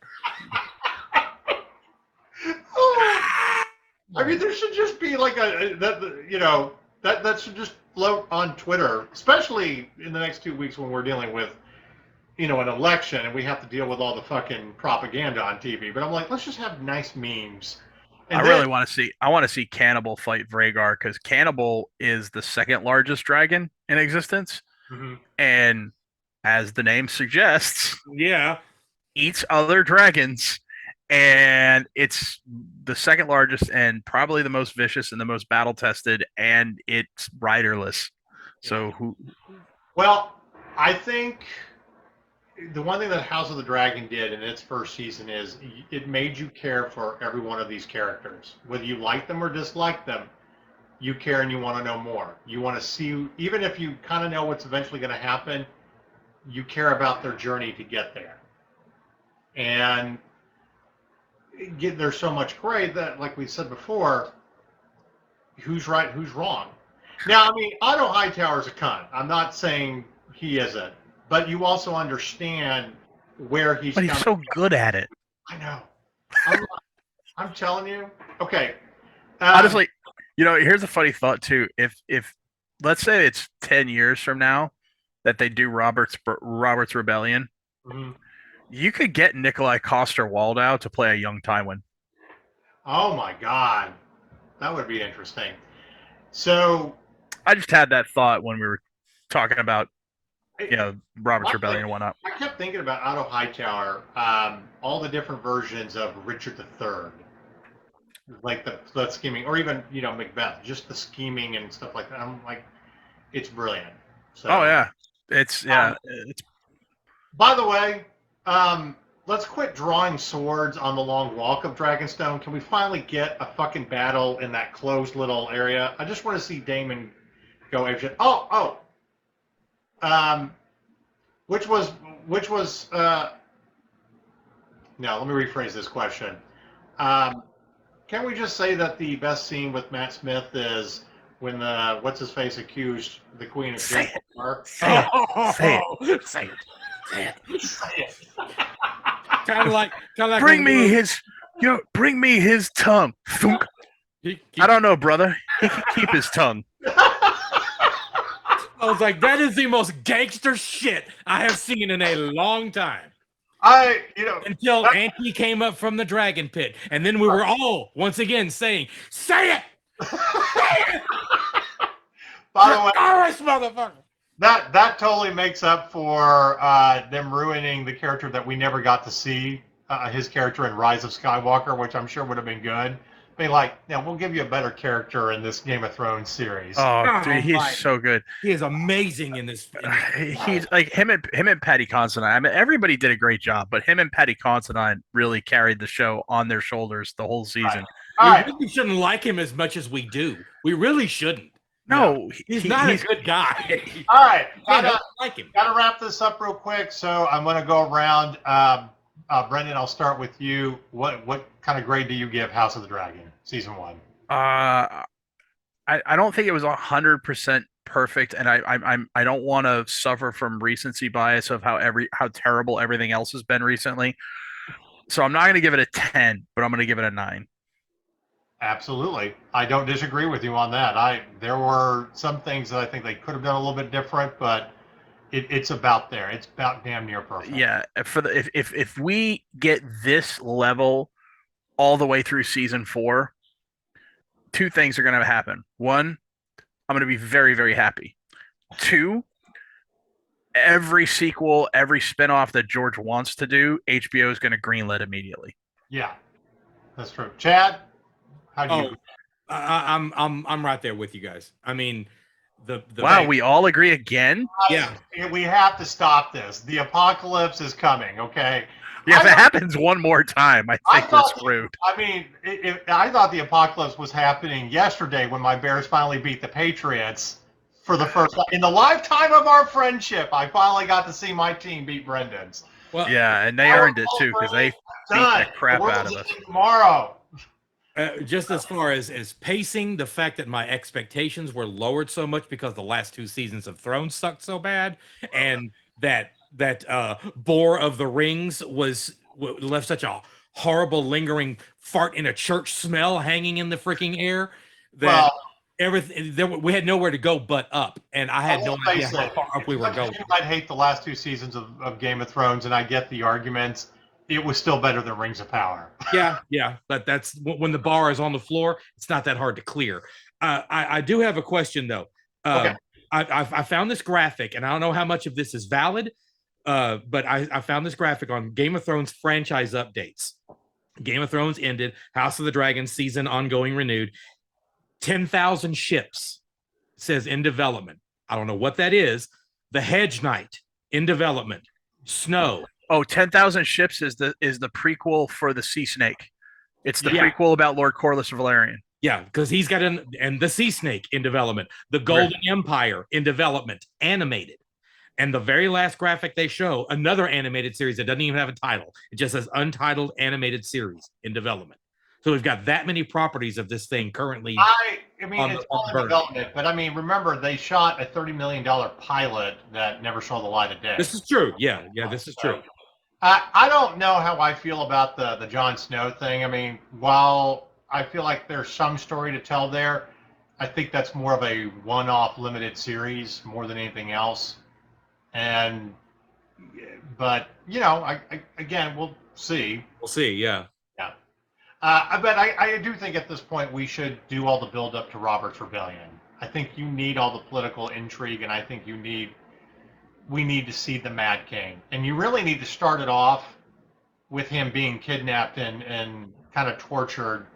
I mean, there should just be like that should just float on Twitter, especially in the next 2 weeks when we're dealing with, an election and we have to deal with all the fucking propaganda on TV. But I'm like, let's just have nice memes. And I really want to see Cannibal fight Vhagar, because Cannibal is the second largest dragon in existence. Mm-hmm. And as the name suggests, yeah, eats other dragons. And it's the second largest and probably the most vicious and the most battle tested, and it's riderless. So who? Well, I think the one thing that House of the Dragon did in its first season is it made you care for every one of these characters. Whether you like them or dislike them, you care and you want to know more. You want to see, even if you kind of know what's eventually going to happen, you care about their journey to get there. And there's so much gray that, like we said before, who's right, who's wrong. Now, I mean, Otto Hightower's a cunt. I'm not saying he isn't, but you also understand where he's. But he's so good at it. I know. I'm telling you. Okay. Honestly, here's a funny thought too. If let's say it's 10 years from now that they do Robert's Rebellion. Mm-hmm. You could get Nikolai Coster-Waldau to play a young Tywin. Oh my God, that would be interesting. So, I just had that thought when we were talking about, Robert's Rebellion and whatnot. I kept thinking about Otto Hightower, all the different versions of Richard III, like the scheming, or even Macbeth, just the scheming and stuff like that. I'm like, it's brilliant. So, oh yeah, it's. By the way. Let's quit drawing swords on the long walk of Dragonstone. Can we finally get a fucking battle in that closed little area? I just want to see Daemon go apeshit. Which was no, let me rephrase this question. Can we just say that the best scene with Matt Smith is when the what's-his-face accused the Queen of Say Say it. kind of like Bring me his tongue. Thunk. I don't know, brother. He can keep his tongue. I was like, that is the most gangster shit I have seen in a long time. Until Auntie came up from the dragon pit, and then we were all once again saying, "Say it, say it." By the way, motherfucker. That totally makes up for them ruining the character that we never got to see, his character in Rise of Skywalker, which I'm sure would have been good. Be like, we'll give you a better character in this Game of Thrones series. Oh, dude, he's so good. He is amazing in this. He's like him and Patty Considine. I mean, everybody did a great job, but him and Patty Considine really carried the show on their shoulders the whole season. Right. We really shouldn't like him as much as we do. We really shouldn't. No, he's not a good guy. All right, like him. Gotta wrap this up real quick. So I'm gonna go around. Brendan, I'll start with you. What kind of grade do you give House of the Dragon season 1? I don't think it was 100% perfect, and I don't want to suffer from recency bias of how terrible everything else has been recently. So I'm not going to give it a 10, but I'm going to give it a 9. Absolutely. I don't disagree with you on that. There were some things that I think they could have done a little bit different, but it's about there. It's about damn near perfect. Yeah. If we get this level all the way through season 4, 2 things are going to happen. 1, I'm going to be very, very happy. 2, every sequel, every spinoff that George wants to do, HBO is going to greenlit immediately. Yeah. That's true. Chad, how do Oh, you? I'm right there with you guys. I mean, the Wow, we all agree again. Yeah. We have to stop this. The apocalypse is coming. Okay. Yeah, if I it thought- happens one more time, I I think we're thought- screwed. I mean, I thought the apocalypse was happening yesterday when my Bears finally beat the Patriots for the first time in the lifetime of our friendship. I finally got to see my team beat Brendan's. Well, Yeah, and they earned it too because they beat the crap out of us. Tomorrow. just as far as pacing, the fact that my expectations were lowered so much because the last two seasons of Thrones sucked so bad, and that Bore of the Rings left such a horrible lingering fart in a church smell hanging in the freaking air that Well, everything we had nowhere to go but up, and I had no idea how far up we were going. You might hate the last two seasons of Game of Thrones, and I get the arguments. It was still better than Rings of Power. Yeah, but that's when the bar is on the floor. It's not that hard to clear. I do have a question though. Okay. I found this graphic, and I don't know how much of this is valid, but I found this graphic on Game of Thrones franchise updates. Game of Thrones ended. House of the Dragon season ongoing renewed. 10,000 ships says in development. I don't know what that is. The Hedge Knight in development. Snow. Oh, 10,000 ships is the prequel for the Sea Snake. It's the Yeah. prequel about Lord Corlys Valerian. Yeah, because he's got and the Sea Snake in development, the Golden Empire in development, animated. And the very last graphic they show, another animated series that doesn't even have a title. It just says untitled animated series in development. So we've got that many properties of this thing currently. I mean, on it's the all in burner. development, but I mean, remember they shot a $30 million pilot that never saw the light of day. This is true. Yeah, this is true. I don't know how I feel about the Jon Snow thing. I mean, while I feel like there's some story to tell there, I think that's more of a one-off limited series more than anything else. But you know, again, we'll see. We'll see. Yeah. But I do think at this point we should do all the build up to Robert's Rebellion. I think you need all the political intrigue, and I think we need to see the Mad King. And you really need to start it off with him being kidnapped and kind of tortured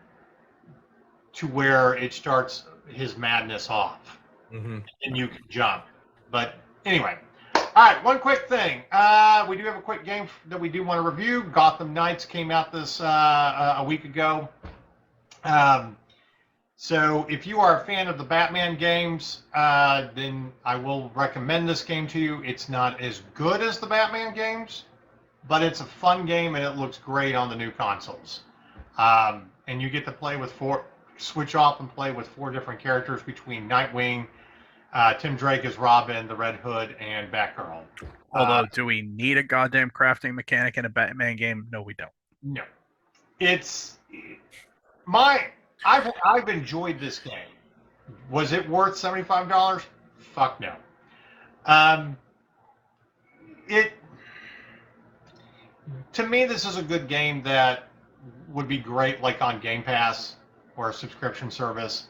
to where it starts his madness off. Mm-hmm. And you can jump. But anyway. All right, one quick thing. We do have a quick game that we do want to review. Gotham Knights came out this a week ago. So if you are a fan of the Batman games, then I will recommend this game to you. It's not as good as the Batman games, but it's a fun game and it looks great on the new consoles. And you get to play with switch off and play with 4 different characters between Nightwing, Tim Drake as Robin, the Red Hood, and Batgirl. Although, do we need a goddamn crafting mechanic in a Batman game? No, we don't. No. I've enjoyed this game. Was it worth $75? Fuck no. To me, this is a good game that would be great, like on Game Pass or a subscription service.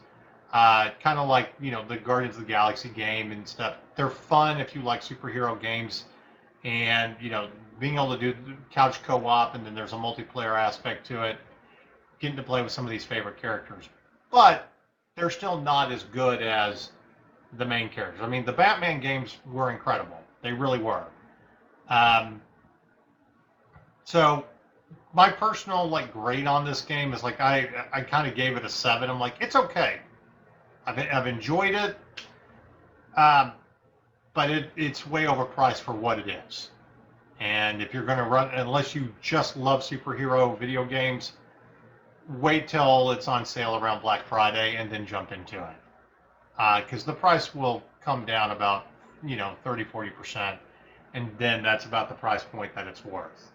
Kind of like, you know, the Guardians of the Galaxy game and stuff. They're fun if you like superhero games, and you know, being able to do couch co-op, and then there's a multiplayer aspect to it. Getting to play with some of these favorite characters, but they're still not as good as the main characters. I mean, the Batman games were incredible; they really were. So my personal grade on this game is I kind of gave it a 7. I'm like, it's okay. I've enjoyed it, but it's way overpriced for what it is. And if you're going to run, unless you just love superhero video games, wait till it's on sale around Black Friday and then jump into it. Because the price will come down about 30-40%, and then that's about the price point that it's worth.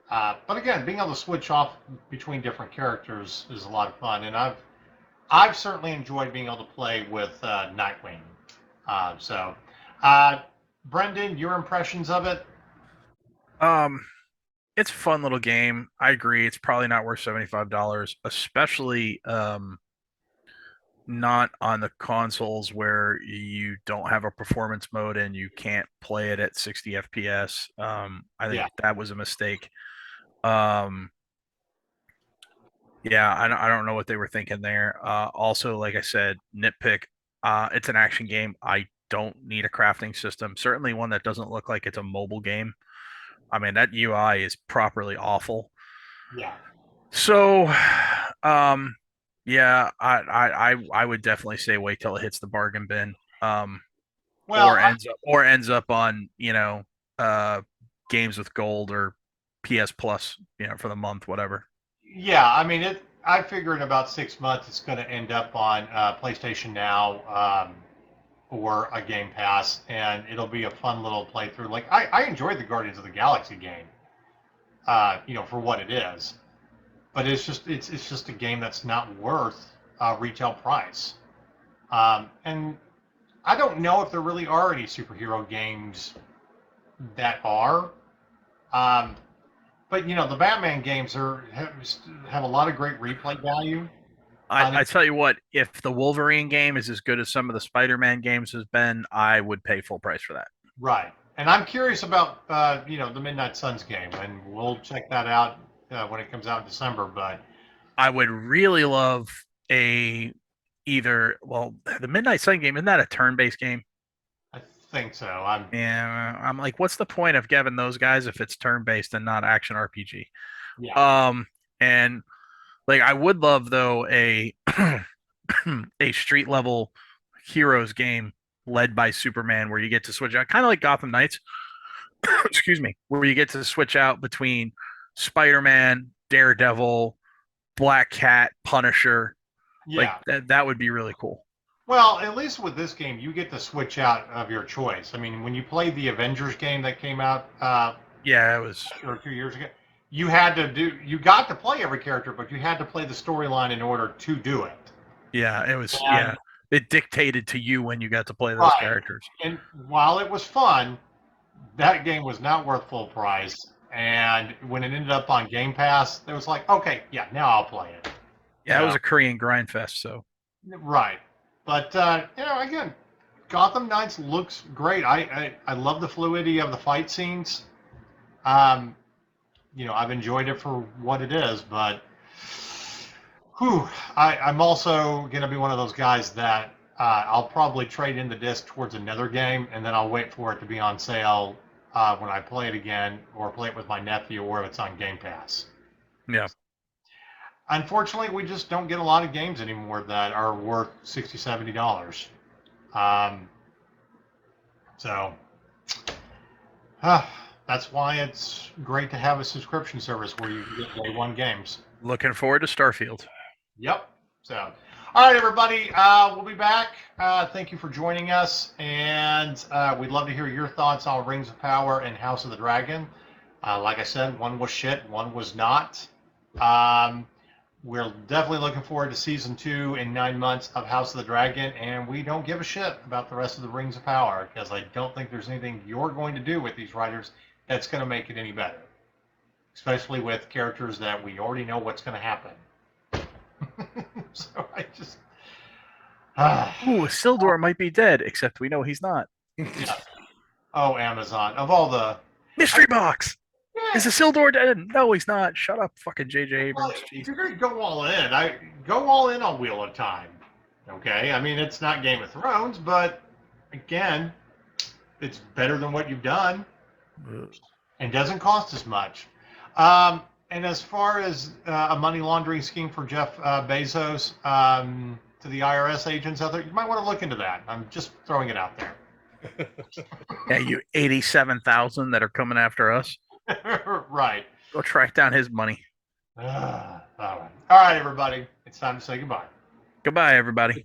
But again, being able to switch off between different characters is a lot of fun, and I've certainly enjoyed being able to play with Nightwing. Brendan, your impressions of it? It's a fun little game. I agree. It's probably not worth $75, especially not on the consoles where you don't have a performance mode and you can't play it at 60 FPS. I think that was a mistake. Yeah, I don't know what they were thinking there. Also, like I said, nitpick. It's an action game. I don't need a crafting system. Certainly one that doesn't look like it's a mobile game. I mean, that UI is properly awful. Yeah. So, um, yeah, I would definitely say wait till it hits the bargain bin. Well, Or ends up on uh games with gold or PS Plus, for the month, whatever. yeah. I mean, I figure in about 6 months it's going to end up on PlayStation Now or a Game Pass, and it'll be a fun little playthrough. Like I enjoyed the Guardians of the Galaxy game, for what it is, but it's just a game that's not worth retail price. And I don't know if there really are any superhero games that are. Um, but the Batman games have a lot of great replay value. I tell you what, if the Wolverine game is as good as some of the Spider-Man games has been, I would pay full price for that. Right. And I'm curious about the Midnight Suns game, and we'll check that out when it comes out in December. But I would really love a the Midnight Sun game, isn't that a turn-based game? I think so. I'm like, what's the point of giving those guys if it's turn-based and not action RPG? Yeah. And like I would love though a a street level heroes game led by Superman where you get to switch out, kind of like Gotham Knights, excuse me, where you get to switch out between Spider-Man, Daredevil, Black Cat, Punisher. Like Yeah. that would be really cool. Well, at least with this game, you get to switch out of your choice. I mean, when you played the Avengers game that came out Yeah, it was. or 2 years ago, you got to play every character, but you had to play the storyline in order to do it. Yeah, it was. And, Yeah, it dictated to you when you got to play those right. characters. And while it was fun, that game was not worth full price. And when it ended up on Game Pass, it was like, okay, yeah, now I'll play it. Yeah, it was a Korean grind fest. So right. But again, Gotham Knights looks great. I love the fluidity of the fight scenes. I've enjoyed it for what it is, but I'm also going to be one of those guys that I'll probably trade in the disc towards another game, and then I'll wait for it to be on sale when I play it again, or play it with my nephew, or if it's on Game Pass. yeah. Unfortunately, we just don't get a lot of games anymore that are worth $60, $70. So that's why it's great to have a subscription service where you get day one games. Looking forward to Starfield. Yep. So, all right, everybody, we'll be back. Thank you for joining us, and we'd love to hear your thoughts on Rings of Power and House of the Dragon. Like I said, one was shit, one was not. We're definitely looking forward to season 2 in 9 months of House of the Dragon, and we don't give a shit about the rest of the Rings of Power because I don't think there's anything you're going to do with these writers that's going to make it any better, especially with characters that we already know what's going to happen. So I just. Ooh, Sildor might be dead, except we know he's not. Yeah. Oh, Amazon. Of all the. Mystery box! Is the Sildor dead? No, he's not. Shut up, fucking J.J. Abrams. If you're going to go all in, go all in on Wheel of Time. Okay? I mean, it's not Game of Thrones, but again, it's better than what you've done and doesn't cost as much. And as far as a money laundering scheme for Jeff Bezos to the IRS agents out there, you might want to look into that. I'm just throwing it out there. Yeah, you 87,000 that are coming after us. Right. Go track down his money. All right, everybody. It's time to say goodbye. Goodbye, everybody.